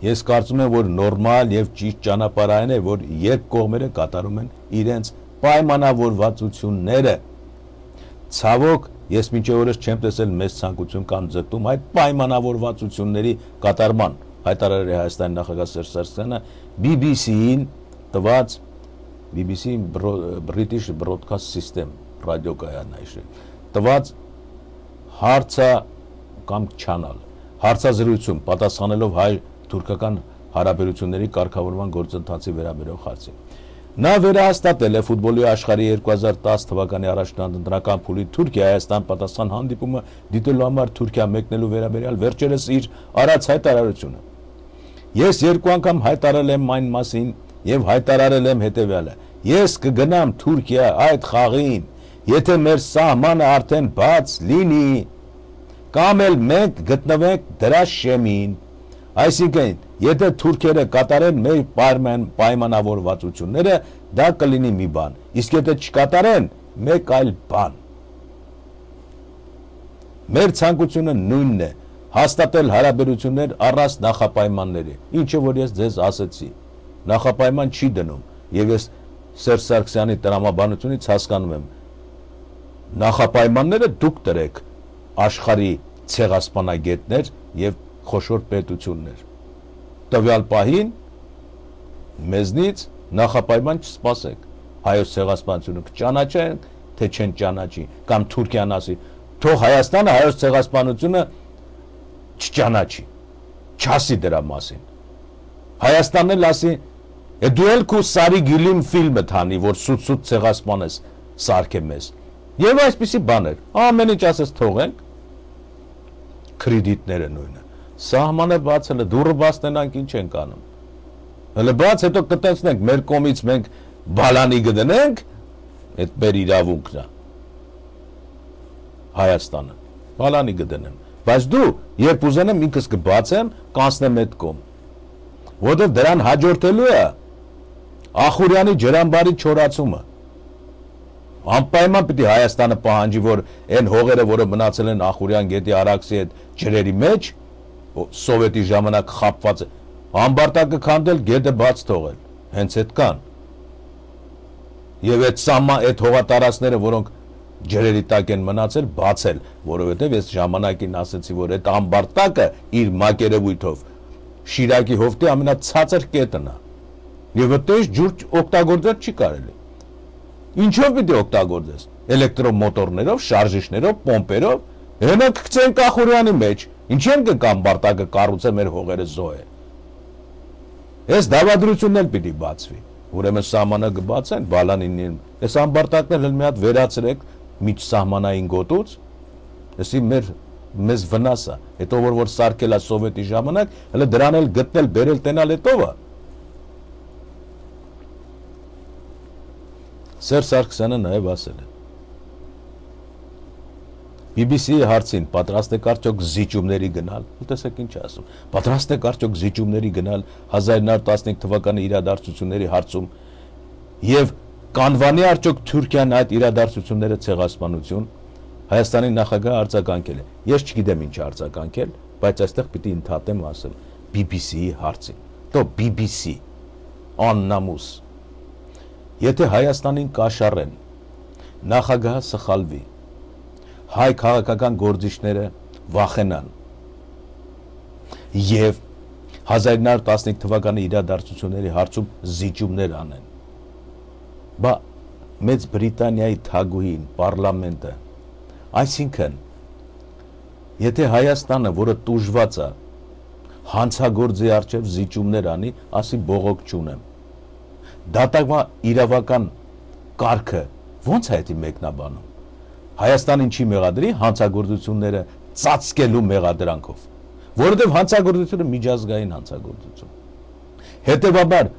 Ես կարծում եմ, որ նորմալ եւ ճիշտ ճանապարհ այն է, որ երբ կողմերը կատարում են իրենց պայմանավորվածությունները։ Ցավոք, ես մինչև օրս չեմ տեսել մեծ ցանկություն կամ ձգտում այդ պայմանավորվածությունների կատարման, հայտարարել է Հայաստանի նախագահ Սերժ Սարգսյանը BBC-ին տված BBC British Broadcast System ռադիոկայանն է տված հարցա կամ չանալ հարցազրույցում պատասխանելով հայ-թուրքական հարաբերությունների կարգավորման գործընթացի վերաբերող հարցին։ Նա վերահաստատել է ֆուտբոլի աշխարհի 2010 թվականի առաջնահերթական փուլի Թուրքիա-Հայաստան պատասխան հանդիպումը դիտելու համար Թուրքիա մեկնելու վերաբերյալ վերջերս իր արած հայտարարությունը։ Ես երկու անգամ հայտարարել եմ այն մասին եւ հայտարարել եմ հետեւյալը. ես կգնամ Թուրքիա այդ խաղին, եթե մեր սահմանը արդեն բաց լինի, կամ էլ մենք գտնվենք դրա շեմին, այսինքն եթե թուրքերը կատարեն մեր պայմանավորվածությունները, դա կլինի մի բան, իսկ եթե չկատարեն, մեկ այլ բան։ Մեր ցանկությունը նույնն է, հաստատել հարաբերություններ առանց նախապայմանների, ինչը որ ես ձեզ ասեցի։ Նախապայման չի դնում, եւ ես Սերժ Սարգսյանի տրամաբանությունից հասկանում եմ, նախապայմանները դուք դրեք աշխարհի ցեղասպանագետներ եւ խոշոր պետություններ։ Տվյալ պահին մեզնից նախապայման չսպասեք, հայոց ցեղասպանությունը կճանաչեն, թե չեն ճանաչի, կամ Թուրքիան ասի, թող Հայաստանը հայոց ցեղասպանությունը չճանաչի, չասի դրա մասին։ Հայաստանն էլ ասի, դու էլ քո Սարի Գիլին ֆիլմը թանի, որ սուտ ցեղասպան ես սարքե մեզ։ Եվ այսպիսի բաներ, ամեն ինչ ասես թողենք, կրեդիտները նույնը։ Սահմանը բացել է, դուռը բաց տնանք ինչ ենք անում։ Հələ բաց հետո կտեսնենք, մեր կողմից մենք բալանի գտնենք, այդ մեր իրավունքն է։ Հայաստանը, բալանի գտնեմ։ Բայց դու, երբ ուզենեմ ինքս կբացեմ, կանցնեմ այդ կողմ։ Որտեղ դրան հաջորդելու է Ախուրյանի ջրամբարի չորացումը։ Անպայման պիտի Հայաստանը պահանջի, որ այն հողերը, որը մնացել են Ախուրյան գետի Արաքսի այդ ջրերի մեջ, սովետի ժամանակ խապված, ամբարտակը քանդել, գետը բաց թողել, հենց այդ կան։ Եվ այդ հողատարածները, որոնք ջրերի տակ են մնացել, բացել, որովհետև ես ժամանակին ասեցի, որ այդ ամբարտակը իր մակերևույթով Շիրակի հովտի ամենացածր կետն է։ Եվ այդտեղ ջուր օգտագործել չի կարելի։ Ինչով պիտի օգտագործես։ Էլեկտրոմոտորներով, շարժիչներով, պոմպերով, հենա կգցենք Ախուրյանի մեջ։ Ինչի են կգամ բարտակը կառուցել մեր հողերը զոհ է։ Այս դավադրությունն էլ պիտի բացվի։ Ուրեմն սահմանը կբացեն, բալանին, այս ամբարտակներն էլ մի հատ վերացրեք միջսահմանային գոտուց, այսի մեզ վնաս է, հետո որ սարքել է սովետի ժամանակ, հələ դրան էլ գտնել, բերել, տենալ հետով է։ Սերժ Սարգսյանը նաև ասել է։ BBC-ի հարցին պատրաստ եք արդյոք զիջումների գնալ, տեսեք ինչ ասում, պատրաստ եք արդյոք զիջումների գնալ 1915 թվականի իրադարձությունների հարցում եւ կանվանի արդյոք Թուրքիան այդ իրադարձությունները ցեղասպանություն, Հայաստանի նախագահը արձագանքել է։ Ես չգիտեմ ինչ արձագանքել, բայց այստեղ պիտի ընդհատեմ ասել BBC-ի հարցին։ Դո BBC աննամուս։ Եթե Հայաստանին կաշառեն, նախագահը սխալվի, հայ քաղաքական գործիչները վախենան եւ 1915 թվականի իրադարձությունների հարցում զիջումներ անեն։ Բա Մեծ Բրիտանիայի թագուհին, պարլամենտը, այսինքն, եթե Հայաստանը, որը տուժված է, հանցագործի առջև զիջումներ անի, ասի բողոք չունեմ։ Դատական իրավական կարգը ո՞նց է դա մեկնաբանում։ Հայաստանին չի մեղադրի հանցագործությունները ծածկելու մեղադրանքով, որովհետև հանցագործությունը միջազգային հանցագործություն։ Հետևաբար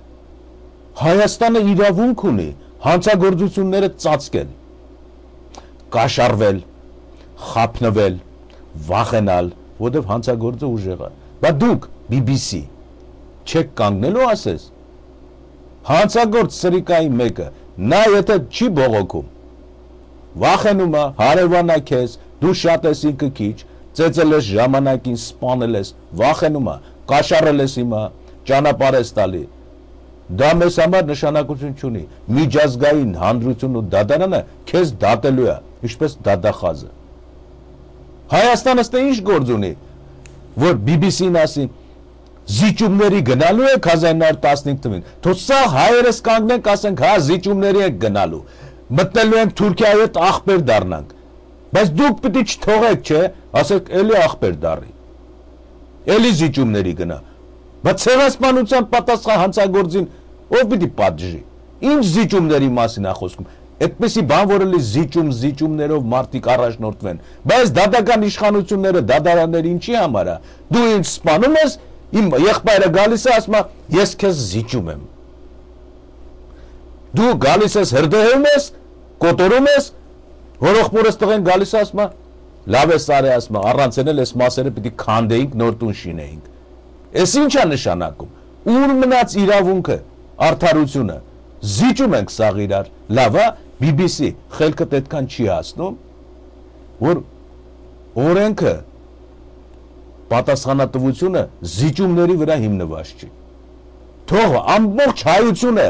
Հայաստանը իրավունք ունի հանցագործությունները ծածկել, կաշառվել, խափնվել, վախենալ, որովհետև հանցագործը ուժեղ է։ Բա դուք BBC չեք կանգնելու ասես։ Հանցագործ սրիկայի մեկը, նա եթե չի բողոքում, վախենում է, հարևան է քեզ, դու շատ ես ինքը քիչ, ծեծել ես ժամանակին, սպանել ես, վախենում է, կաշառել ես հիմա, ճանապարհ ես տալի։ Դա մեզ համար նշանակություն չունի։ Միջազգային հանրությունն ու դատարանը քեզ դատելու է, ինչպես դատախազը։ Հայաստանը ստե ինչ գործ ունի, որ BBC-ն ասի, զիջումների գնալու եք 1915 թվականին, թող սա հայերս կանգնենք, ասենք, հա, զիջումների եք գնալու, մտնելու ենք Թուրքիայի հետ ախպեր դառնանք, բայց դուք պիտի չթողեք, չէ, ասեք, էլի ախպեր դառնի, էլի զիջումների գնա, բայց ցեղասպանության պատասխան հանցագործին ով պիտի պատժի, ինչ զիջումների մասին է խոսքում, այդպիսի բան, որ էլի զիջումներով մարդիկ առաջնորդվեն, բայց դատական իշխանությունները, դատարանները ինչի համար է, դու ինձ սպանում ես, իմ եղբայրը գալիս է, ասում է, ես քեզ զիջում եմ։ Դու գալիս ես հրդեհում ես, կոտորում ես, հորոխբորս տղեն գալիս է, ասում է, լավ է սարե, ասում է, առանց էլ այս մասերը պիտի քանդեինք, նոր տուն շինեինք։ Էս ինչ է նշանակում։ Ուր մնաց իրավունքը, արդարությունը։ Զիջում ենք սաղ իրար, լավ է, BBC խելքդ այդքան չի հասնում, որ օրենքը պատասխանատվությունը զիջումների վրա հիմնված չի։ Թող ամբողջ հայությունը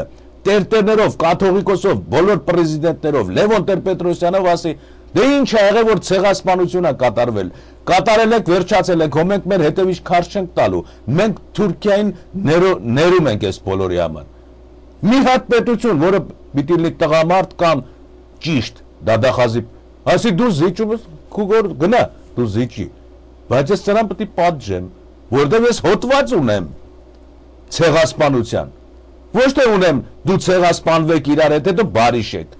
տերտերներով, կաթողիկոսով, բոլոր պրեզիդենտներով, Լևոն Տեր-Պետրոսյանով ասի, դե ինչ է եղել, որ ցեղասպանություն է կատարվել։ Կատարել եք, վերջացել եք, մենք մեր հետևից քարշ չենք տալու։ Մենք Թուրքիային ներում ենք այս բոլորի համար։ մի հատ պետություն, որը պիտի լինի տղամարդ կամ ճիշտ դադախազի, ասի դու զիջում ես, քու գոր գնա, դու զիջի, բայց ես նրան պետք է պատժեմ, որտեղ ես հոտված ունեմ ցեղասպանության, ոչ թե ունեմ դու ցեղասպանվեք իրար հետ, հետո բարիշեք,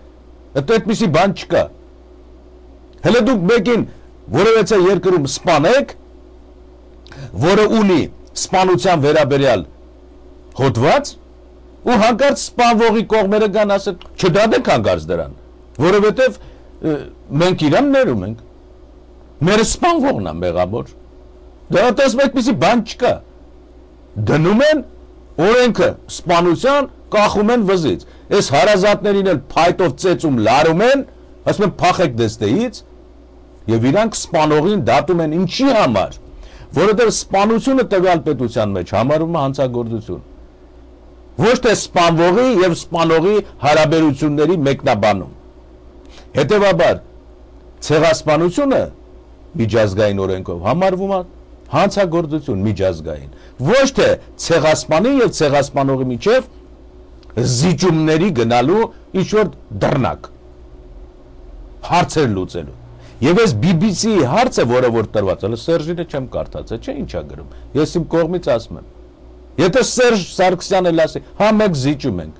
այդ այդպիսի բան չկա, հələ դուք մեկին որևէ երկրում սպանեք, որը ունի սպանության վերաբերյալ հոտված, ու հանկարծ սպանվողի կողմերը կան ասել, չդադեք հանկարծ դրան, որովհետև մենք իրան ներում ենք, մերը սպանվողն է մեղավոր, դա տեսնում այդպիսի բան չկա, դնում են օրենքը սպանության, կախում են վզից, այս հարազատներին էլ փայտով ծեծում լարում են, ասում են փախեք դեստեից, եւ իրանք սպանողին դատում են ինչի համար, որովհետև սպանությունը տվյալ պետության մեջ համարում է հանցագործություն, ոչ թե սպանվողի եւ սպանողի հարաբերությունների մեկնաբանում, հետեւաբար ցեղասպանությունը միջազգային օրենքով համարվում է հանցագործություն միջազգային, ոչ թե ցեղասպանի եւ ցեղասպանողի միջև զիջումների գնալու ինչ-որ դռնակ հարցեր լուծելու։ Եվ այս BBC-ի հարցը, որը որ տրված է, Սերժինը չեմ կարդացել, չէ՞ ինչա գրում։ Ես իմ կողմից ասում եմ։ Եթե Սերժ Սարգսյանն էլ ասի, հա մենք զիջում ենք։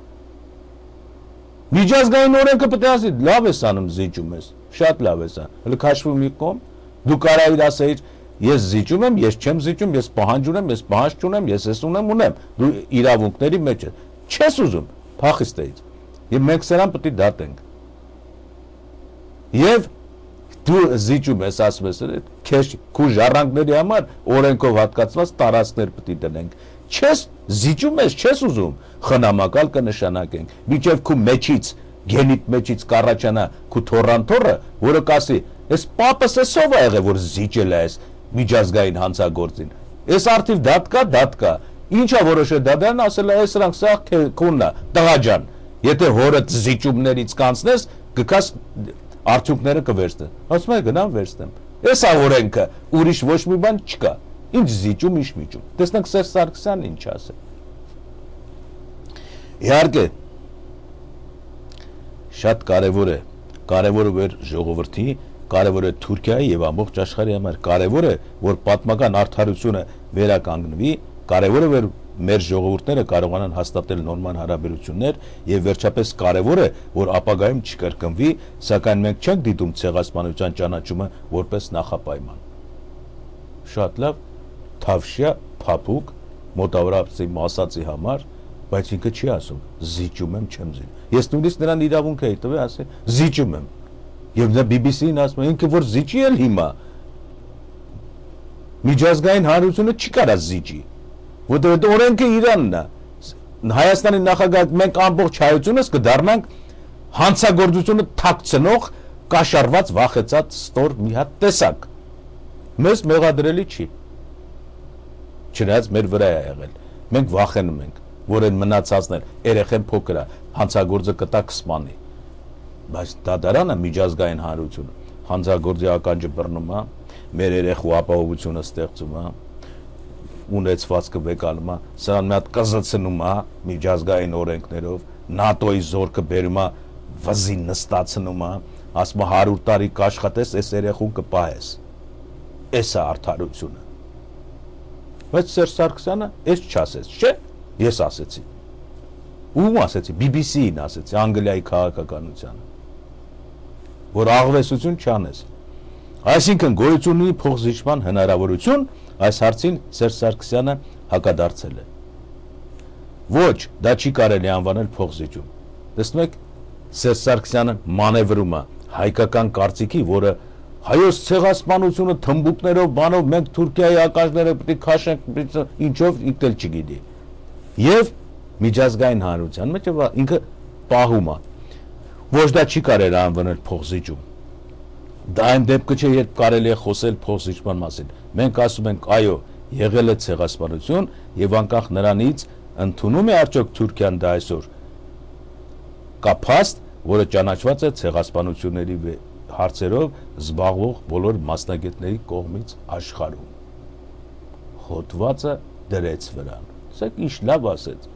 Միջազգային օրենքը պետք է ասի, լավ ես անում զիջում ես, շատ լավ ես անում։ Հələ քաշվում մի կողմ, դու կարայիր ասեիր, ես զիջում եմ, ես չեմ զիջում, ես պահանջ ունեմ, ես պահանջ չունեմ, ես ես ունեմ, դու իրավունքների մեջ ես։ Չես ուզում, փախիստեից։ Եվ մենք սրան պետք է դատենք։ Եվ դու զիջում ես, ասում ես, քեզ քու ժառանգների համար օրենքով հատկացված տարածքներ պետք է դնենք։ Չես զիջում ես, չես ուզում, խնամակալ կնշանակենք։ Մինչև քու մեջից, գենիտ մեջից կառաջանա քու թոռանթոռը, որը կասի, այս պապս էսով է եղել, որ զիջել է այս միջազգային հանցագործին։ Այս արդիվ դատ կա։ Ինչա որոշել դադարն ասել է, այս սրանք սա քունն է, տղա ջան։ Եթե հորդ զիջումներից կանցնես, գկաս արդյունքները կվերցնեն։ Ասում է գնամ վերցնեմ։ Էս է օրենքը, ուրիշ ոչ մի բան չկա։ Ինչ զիջում, ինչ միջում։ Տեսնենք Սերժ Սարգսյանն ինչ ասել։ Իհարկե, շատ կարևոր է մեր ժողովրդի, կարևոր է Թուրքիայի եւ ամբողջ աշխարհի համար, կարևոր է, որ պատմական արդարությունը վերականգնվի, կարևոր է, որ մեր ժողովուրդները կարողանան հաստատել նորմալ հարաբերություններ եւ վերջապես կարևոր է, որ ապագայում չկրկնվի, սակայն մենք չենք դիտում ցեղասպանության ճանաչումը որպես նախապայման։ Շատ լավ, թավշյա, փափուկ, մոտավորապես ասացի համար, բայց ինքը չի ասում, զիջում եմ, չեմ զիջում։ Ես նույնիսկ նրան իրավունք էի տվել, ասել, զիջում եմ։ Եվ նա BBC-ին ասում է, ինքը որ զիջի էլ հիմա։ Միջազգային հանրությունը չի կարա զիջի։ Որտեղ օրենքը Իրանն է։ Հայաստանի նախագահ մենք ամբողջ հայությունս կդառնանք հանցագործությունը թաքցնող կաշառված վախեցած ստոր մի հատ տեսակ։ Մեզ մեղադրելի չի։ Չնայած մեր վրա է եղել։ Մենք վախենում ենք, որ այն մնացածն էլ երեխեն փոքր է, հանցագործը կտա կսպանի։ Բայց դատարանը միջազգային հանրությունը հանցագործի ականջը բռնում է, մեր երեխու ապահովությունը ստեղծում է, ունեցվածքը վեկալում է, սրան մի հատ կզցնում է միջազգային օրենքներով, ՆԱՏՕ-ի զորքը բերում է, վզին նստացնում է, ասում է 100 տարի կաշխատես, այս երեխուն կպահես։ Էս է արդարությունը։ Բայց Սերժ Սարգսյանը էս չասեց, չէ՞։ Ես ասեցի։ Ում ասեցի, BBC-ին ասեցի, Անգլիայի քաղաքականությանը, որ աղվեսություն չանես։ Այսինքն գոյություն ունի փոխզիջման հնարավորություն, այս հարցին Սերժ Սարգսյանը հակադարձել է։ Ոչ, դա չի կարելի անվանել փոխզիջում։ Տեսնում եք, Սերժ Սարգսյանը մանևրում է հայկական կարծիքի, որը հայոց ցեղասպանությունը թմբուկներով, բանով մենք Թուրքիայի ականջները պետք է քաշենք, ինչով ինքն էլ չգիտի։ Եվ միջազգային հանրության մեջ ինքը պահում է։ Ոչ դա չի կարելի անվանել փոխզիջում։ Դա այն դեպքը չէ, երբ կարելի է խոսել փոխզիջման մասին։ Մենք ասում ենք, այո, եղել է ցեղասպանություն եւ անկախ նրանից ընդունում է արդյոք Թուրքիան դա այսօր կա փաստ, որը ճանաչված է ցեղասպանությունների հարցերով զբաղվող բոլոր մասնագետների կողմից աշխարհում։ Հոտվածը դրեց վրան։ Սա ինչ լավ ասեց։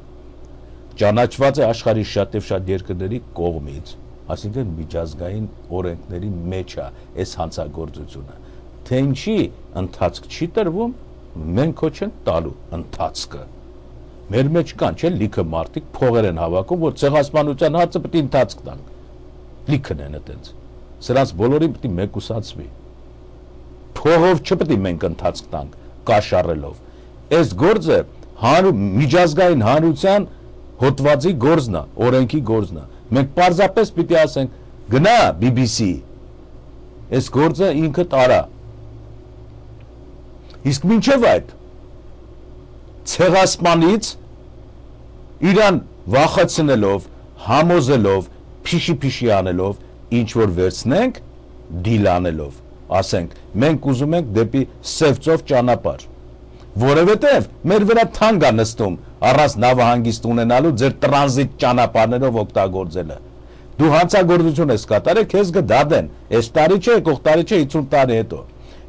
ճանաչված է աշխարհի շատ եւ շատ երկրների կողմից, այսինքն միջազգային օրենքների մեջ է այս հանցագործությունը, թե ինչի ընթացք չի տրվում, մենք քո չենք տալու ընթացքը։ Մեր մեջ կան, չէ՞, լիքը մարդիկ փողեր են հավաքում, որ ցեղասպանության հարցը պետք է ընթացք տանք։ Լիքն են այդպես։ Սրանց բոլորին պետք է մեկուսացվի։ Փողով չպետք է մենք ընթացք տանք, կաշառելով։ Այս գործը միջազգային հանրության հոդվածի գործն է, օրենքի գործն է։ Մենք պարզապես պիտի ասենք, գնա BBC, այս գործը ինքը տարա։ Իսկ մինչև այդ ցեղասպանից իրան վախեցնելով, համոզելով, փիշի անելով, ինչ որ վերցնենք, դիլ անելով, ասենք, մենք ուզում ենք դեպի սև ճանապարհ, որովհետև մեր վրա թանկ է նստում առանց նավահանգիստ ունենալու ձեր տրանզիտ ճանապարհներով օգտագործելը։ Դու հանցագործություն ես կատարել, քեզ կդադեն, այս տարի չէ, եկող տարի չէ, 50 տարի հետո։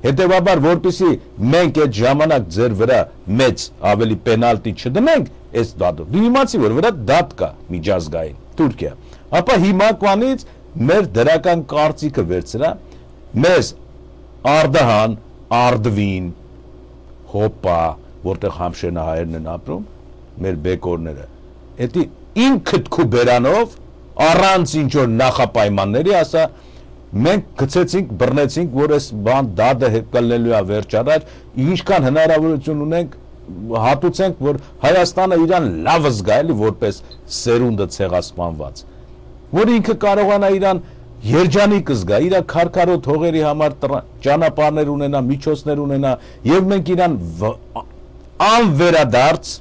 Հետևաբար, որպեսզի մենք այդ ժամանակ ձեր վրա մեծ ավելի պենալտի չդնենք, այս դատով։ Դու իմացի, որ վրա դատ կա միջազգային, Թուրքիա։ Ապա հիմա կվանից մեր դրական կարծիքը վերցրա, մեզ Արդահան, Արդվին, Հոպա, որտեղ համշենահայերն են ապրում, մեր բեկորները։ Էդի ինքդ քու բերանով, առանց ինչ որ նախապայմանների, ասա, մենք գցեցինք, բռնեցինք, որ այս բան դադը կլնելու է վերջ առաջ, ինչքան հնարավորություն ունենք, հատուցենք, որ Հայաստանը իրան լավ զգա, էլի որպես սերունդը ցեղասպանված, որ ինքը կարողանա իրան երջանիկ զգա, իր քարքարոտ հողերի համար ճանապարհներ ունենա, միջոցներ ունենա, եւ մենք իրան անվերադարձ,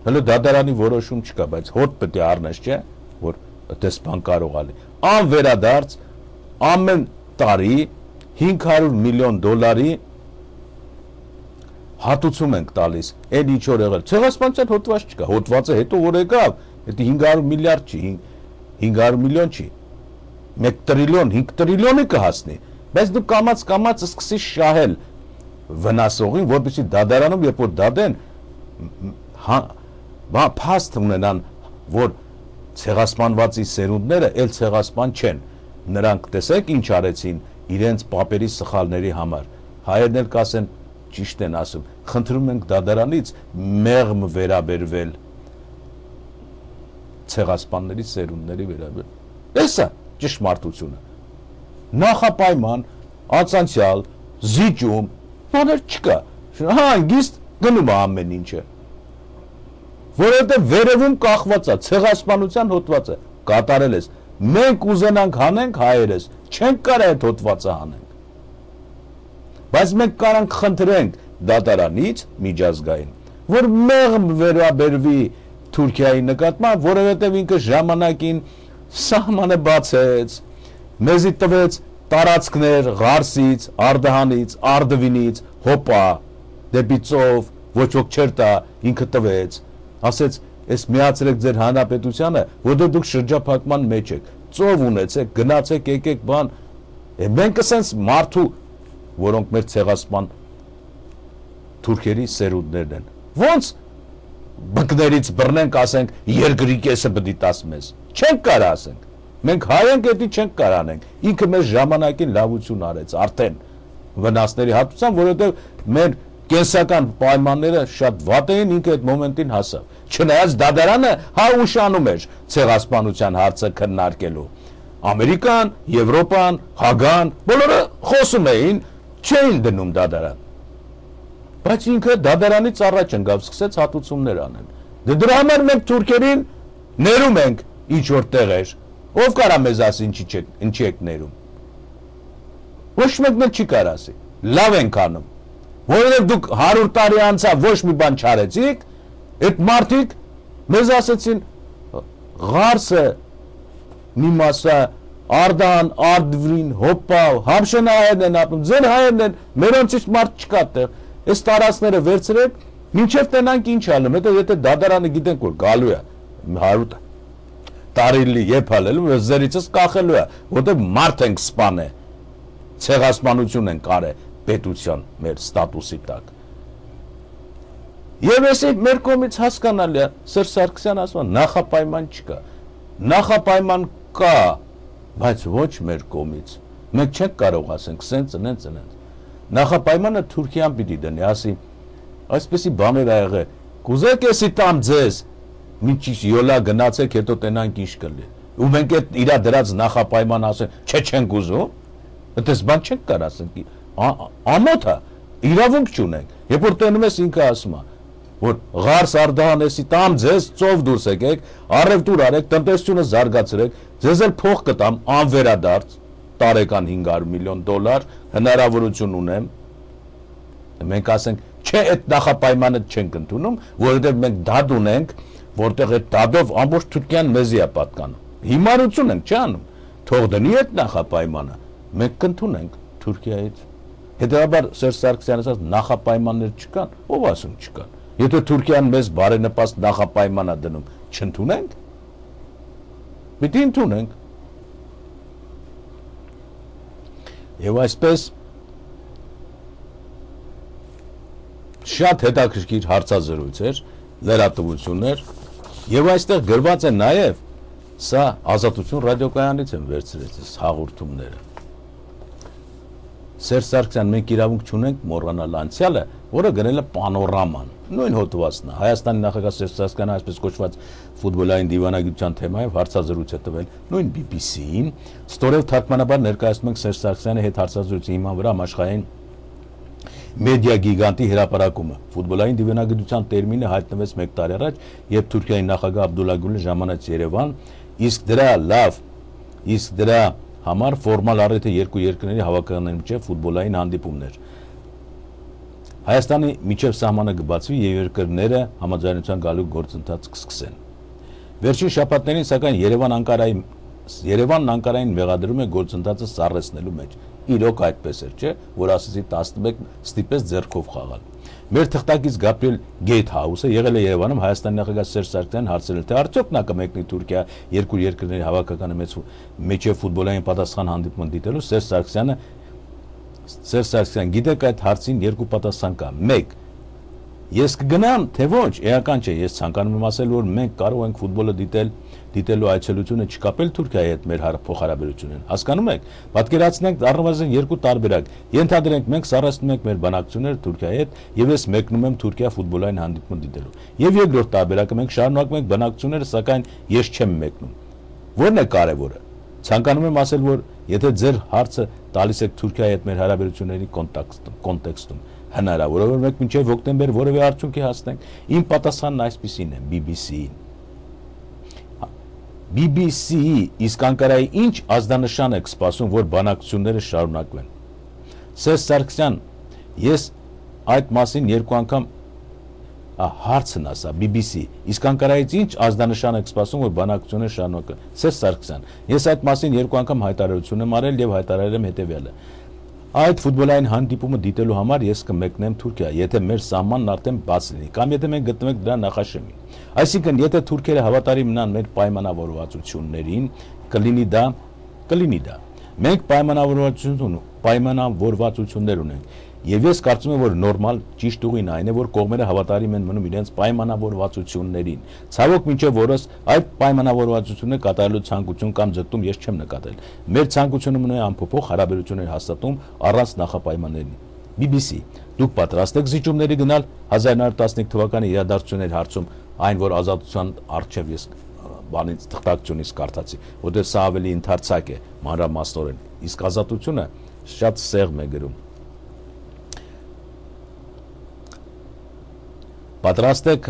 հələ դատարանի որոշում չկա, բայց հոտ պետք է առնես, չէ, որ այդպես բան կարող ալի, անվերադարձ ամեն տարի 500 միլիոն դոլարի հատուցում ենք տալիս, այն ինչ որ եղել, ցեղասպանության հոդված չկա, հոդվածը հետո որ եկավ, դա 500 միլիարդ չի, 500 միլիոն չի, 1 տրիլիոն, 5 տրիլիոնի կհասնի, բայց դու կամաց սկսի շահել վնասողին, որպեսզի դատարանում, երբ որ դադեն, փաստ ունենան, որ ցեղասպանվածի սերունդները էլ ցեղասպան չեն, նրանք տեսեք ինչ արեցին իրենց պապերի սխալների համար, հայերն էլ կասեն, ճիշտ են ասում, խնդրում ենք դատարանից մեղմ վերաբերվել ցեղասպանների սերունդների վերաբերվել, տեսա ճշմարտությունը, նախապայման, անցանցյալ, զիջում, բաներ չկա, հանգիստ գնում է ամեն ինչը, որովհետև վերևում կախված է, ցեղասպանության հոդվածը կատարել ես, մենք ուզենանք հանենք հայերս, չենք կարող այդ հոդվածը հանենք, բայց մենք կարանք խնդրենք դատարանից միջազգային, որ մեղմ վերաբերվի Թուրքիայի նկատմամբ, որովհետև ինքը ժամանակին սահմանը բացեց, մեզի տվեց տարածքներ Ղարսից, Արդահանից, Արդվինից, Հոպա, դեպի ծով, ոչ ոք չեր տա, ինքը տվեց, ասեց, այս միացրեք ձեր հանրապետությանը, որտեղ դուք շրջափակման մեջ եք, ծով ունեցեք, գնացեք, եկեք բան, մենք ասենք մարդու, որոնք մեր ցեղասպան թուրքերի սերունդներն են, ոնց բկներից բռնենք, ասենք, երկրի կեսը պետք է տաս մեզ, չենք կարող ասենք, մենք հայ ենք, դա չենք կարող անենք, ինքը մեր ժամանակին լավություն արեց, արդեն վնասների հատուցան, որովհետև մեր կենսական պայմանները շատ վատ էին, ինքը այդ մոմենտին հասավ, չնայած դատարանը ուշանում էր ցեղասպանության հարցը քննարկելու, Ամերիկան, Եվրոպան, Հագան, բոլորը խոսում էին, չէին դնում դատարան, բայց ինքը դատարանից առաջ ընկավ, սկսեց հատուցումներ անել, դրա համար մենք թուրքերին ներում ենք ինչ որ տեղեր, ով կարա մեզ ասի ինչի եք ներում, ոչ մեկն էլ չի կարող ասի, լավ ենք անում, որովհետև դուք 100 տարի անցավ ոչ մի բան չարեցիք, այդ մարդիկ մեզ ասեցին Ղարսը մի մասը Արդահան, Արդվին, Հոպա, համշենահայերն են ապրում, ձեր հայերն են, մերոնցից մարդ չկա տեղ, այս տարածքները վերցրեք, մինչև տենանք ինչ ալում, հետո եթե դատարանը գիտենք որ գալու է 100 տարի երբ հալելու, զերիցս կախելու է, որտեղ մարդ ենք սպանել, ցեղասպանություն ենք արել պետության մեր ստատուսի տակ։ Եվ էսի մեր կողմից հասկանալի է, Սերժ Սարգսյանը ասում է նախապայման չկա։ Նախապայման կա, բայց ոչ մեր կողմից։ Մենք չենք կարող ասենք սենց։ Նախապայմանը Թուրքիան պիտի դնի, ասի, այսպեսի բաներ ա եղել, կուզեք էսի տամ ձեզ, մինչ յոլա գնացեք, հետո տենանք ինչ կլի։ Ու մենք այդ իրա դրած նախապայման ասենք, չէ չենք ուզում, այդպես բան չենք կարող ասենք, ամոթ է, իրավունք չունենք։ Երբ որ տենում ես ինքը ասում է, որ Ղարս Արդահան էսի տամ ձեզ, ծով դուրս եկեք, առևտուր արեք, տնտեսությունը զարգացրեք, ձեզ էլ փող կտամ անվերադարձ, տարեկան $500 միլիոն, հնարավորություն ունեմ, մենք ասենք, չէ, այդ նախապայմանը չենք ընդունում, որովհետև մենք դատ ունենք, որտեղ այդ դատով ամբողջ Թուրքիան մեզի է պատկանում։ Հիմարություն ենք, չի անում, թող դնի այդ նախապայմանը, մենք կընդունենք Թուրքիայից։ Հետևաբար Սերժ Սարգսյանը ասած նախապայմաններ չկան, ով ասում չկան։ Եթե Թուրքիան մեզ բարենպաստ նախապայման է դնում, չընդունենք։ Պիտի ընդունենք։ Եվ այսպես շատ հետաքրքիր հարցազրույց էր, լրատվություններ, եւ այստեղ գրված է նաեւ սա Ազատություն ռադիոկայանից են վերցրել հաղորդումները։ Սերժ Սարգսյան, մենք իրավունք չունենք մոռանալ անցյալը, որը գրել է Պանորաման, նույն հոդվածն է, Հայաստանի նախագահ Սերժ Սարգսյանը այսպես կոչված ֆուտբոլային դիվանագիտության թեմայով հարցազրույց է տվել նույն BBC-ին, ստորև թարգմանաբար ներկայացնում ենք Սերժ Սարգսյանի հետ հարցազրույցի հիման վրա համաշխարհային մեդիա գիգանտի հրապարակումը։ Ֆուտբոլային դիվանագիտության տերմինը հայտնվեց 1 տարի առաջ, երբ Թուրքիայի նախագահ Աբդուլլա Գուլը ժամանեց Երևան, իսկ դրա համար ֆորմալ առիթը երկու երկրների հավաքականների միջև ֆուտբոլային հանդիպումներ։ Հայաստանի միջև սահմանը կբացվի եւ երկրները համաձայնության գալու գործընթաց կսկսեն։ Վերջին շաբաթներին սակայն Երևանն Անկարային մեղադրում է գործընթացը սառեցնելու մեջ։ Իրոք այդպես էր, չէ՞, որ ասեցի 11 ստիպեց ձեռքով խաղալ։ Մեր թղթակից Գաբրիել Գեյթհաուսը եղել է Երևանում, Հայաստանի նախագահ Սերժ Սարգսյանն հարցրել, թե արդյոք նա կմեկնի Թուրքիա երկու երկրների հավաքականի միջև ֆուտբոլային պատասխան հանդիպում դիտելու։ Սերժ Սարգսյան, գիտեք այդ հարցին երկու պատասխան կա։ 1. Ես կգնամ, թե ոչ, էական չէ, ես ցանկանում եմ ասել, որ մենք կարող ենք ֆուտբոլը դիտելու այցելությունը չկապել Թուրքիայի հետ մեր փոխհարաբերություններին։ Հասկանում եք, պատկերացնենք առնվազն երկու տարբերակ։ Ենթադրենք մենք սառեցնում ենք մեր բանակցությունները Թուրքիայի հետ եւ ես մեկնում եմ Թուրքիա ֆուտբոլային հանդիպում դիտելու։ Եվ երկրորդ տարբերակը մենք շարունակում ենք բանակցությունները, սակայն ես չեմ մեկնում։ Ո՞րն է կարևորը։ Ցանկանում եմ ասել, որ եթե ձեր հարցը տալիս եք Թուրքիայի հետ մեր հարաբերությունների կոնտեքստում, հնարավոր է որ մենք մինչև հոկտեմբեր որևէ արդյունքի հասնենք։ Իմ պատասխանն այսպեսին է BBC-ին։ BBC-ի իսկ Անկարայի ինչ ազդանշան եք սպասում, որ բանակցությունները շարունակվեն։ Սերժ Սարգսյան, ես այդ մասին երկու անգամ հարցն ասա BBC, իսկ Անկարայից ինչ ազդանշան եք սպասում, որ բանակցությունները շարունակվեն։ Սերժ Սարգսյան, ես այդ մասին երկու անգամ հայտարարություն եմ արել եւ հայտարարել եմ հետեւյալը։ Այդ ֆուտբոլային հանդիպումը դիտելու համար ես կմեկնեմ Թուրքիա, եթե մեր սահմանն արդեն բաց լինի, կամ եթե մենք գտնվենք դրա նախաշեմին։ Այսինքն, եթե թուրքերը հավատարիմ մնան մեր պայմանավորվածություններին, կլինի դա։ Մենք պայմանավորվածություններ ունենք։ Եվ ես կարծում եմ, որ նորմալ ճիշտ ուղին այն է, որ կողմերը հավատարիմ են մնում իրենց պայմանավորվածություններին։ Ցավոք մինչև օրս այդ պայմանավորվածությունները կատարելու ցանկություն կամ ձգտում ես չեմ նկատել։ Մեր ցանկությունը մնում է անփոփոխ հարաբերություններ հաստատում առանց նախապայմանների։ BBC, դուք պատրաստ եք զիջումների գնալ 1915 թվականի իրադարձությունների հարցում, այն որ ազատության առջև ես բանից թղթակցությունից կարդացի, որտեղ սա ավելի ընդարձակ է մանրամասնորեն, իսկ ազատությունը շատ սեղմ է գրում։ Պատրաստ եք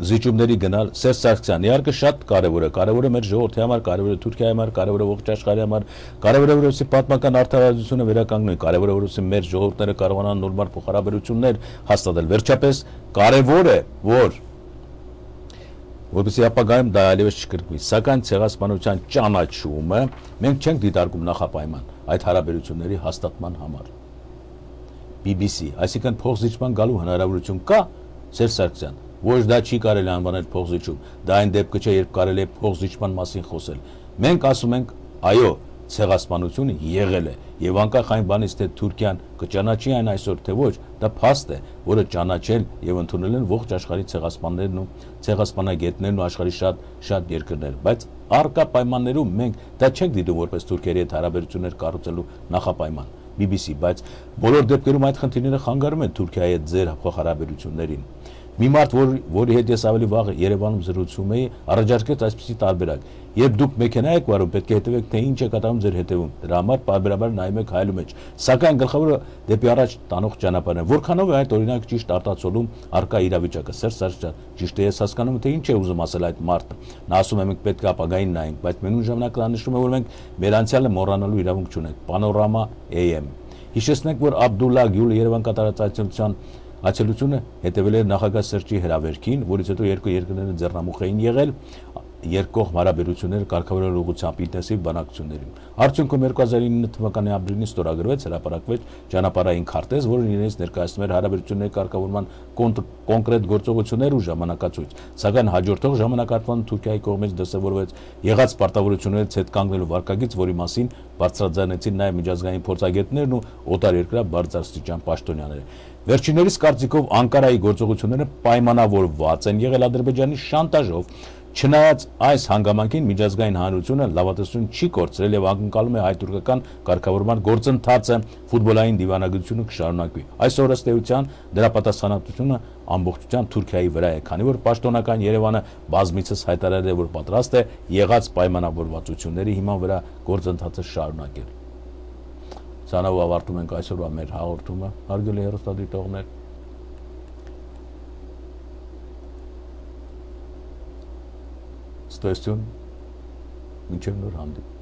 զիջումների գնալ։ Սերժ Սարգսյան, իհարկե շատ կարևոր է, կարևոր է մեր ժողովրդի համար, կարևոր է Թուրքիայի համար, կարևոր է ողջ աշխարհի համար, կարևոր է որովհետեւ պատմական արդարացությունը վերականգնի, կարևոր է որովհետեւ մեր ժողովուրդները կարողանան նորմալ փոխհարաբերություններ հաստատել։ Վերջապես կարևոր է, որպեսզի ապագայում դա այլևս չկրկնվի, սակայն ցեղասպանության ճանաչումը մենք չենք դիտարկում նախապայման այդ հարաբերությունների հաստատման համար։ BBC, այսինքն փոխզիջման գալու հնարավորություն կա։ Սերժ Սարգսյան, ոչ դա չի կարելի անվանել փոխզիջում, դա այն դեպքը չէ, երբ կարելի է փոխզիջման մասին խոսել։ Մենք ասում ենք, այո, ցեղասպանությունը եղել է եւ անկախ այն բանից թե Թուրքիան կճանաչի այն այսօր թե ոչ, դա փաստ է, որը ճանաչել եւ ընդունել են ողջ աշխարհի ցեղասպաններն ու ցեղասպանագետներն ու աշխարհի շատ երկրներ, բայց առկա պայմաններում մենք դա չենք դիտում որպես Թուրքիայի հետ հարաբերություններ կառուցելու նախապայման, BBC, բայց բոլոր դեպքերում այդ խնդիրները խանգարում են Թուրքիայի հետ ձեր փոխհարաբերություններին։ Մի մարդ, որի հետ ես ավելի վաղ Երևանում զրուցում էի, առաջարկեց այսպիսի տարբերակ. երբ դուք մեքենա եք վարում, պետք է հետևեք, թե ինչ է կատարվում ձեր հետևում։ Դրա համար պարբերաբար նայում եք հայելու մեջ։ Սակայն գլխավորը դեպի առաջ տանող ճանապարհն է։ Որքանով է այդ օրինակ ճիշտ արտացոլում արկա իրավիճակը։ Սերժ Սարգսյան, ճիշտ է, ես հասկանում եմ, թե ինչ է ուզում ասել այդ մարդը։ Նա ասում է մենք պետք է ապագային նայենք, բայց մենուն ժամանակ նա նշում է, որ մենք մեր անցյալը մոռանալու իրավունք չունենք։ Panorama AM։ Հիշեցնենք, որ Աբդուլլա Գյուլը Երևան կատարած այցելությունը հետևել էր նախագահ Սերժի հրավերքին, որից հետո երկու երկրները ձեռնամուխ էին եղել երկկողմ հարաբերությունները կարգավորելու ուղղությամբ ինտենսիվ բանակցություններին։ Արդյունքում 2009 թվականի ապրիլին ստորագրվեց հրապարակվեց ճանապարհային քարտեզ, որը իրենից ներկայացնում էր հարաբերությունների կարգավորման կոնկրետ գործողություններ ու ժամանակացույց։ Սակայն հաջորդող ժամանակահատվածում Թուրքիայի կողմից դրսևորվեց եղած պարտավորություններից հետ կանգնելու վարկագիծ, որի մասին բարձրաձայնեցին նաև միջազգային փորձագետներն ու օտարերկրյա բարձրաստիճան պաշտոնյաները։ Վերջիններիս կարծիքով Անկարայի գործողությունները պայմանավորված են եղել Ադրբեջանի շանտաժով։ Չնայած այս հանգամանքին միջազգային հանրությունը լավատեսություն չի կորցրել եւ ակնկալում է հայ-թուրքական կարգավորման գործընթացը, ֆուտբոլային դիվանագիտությունը կշարունակվի։ Այսօր ըստ էության դրա պատասխանատվությունը ամբողջությամբ Թուրքիայի վրա է, քանի որ պաշտոնական Երևանը բազմիցս հայտարարել է, որ պատրաստ է եղած պայմանավորվածությունների հիման վրա գործընթացը շարունակել։ Սանավ ավարտում ենք այսօրվա մեր հաղորդումը, հարգելի հեռուստադիտողներ։ Ստեսություն, մինչև նոր հանդիպում։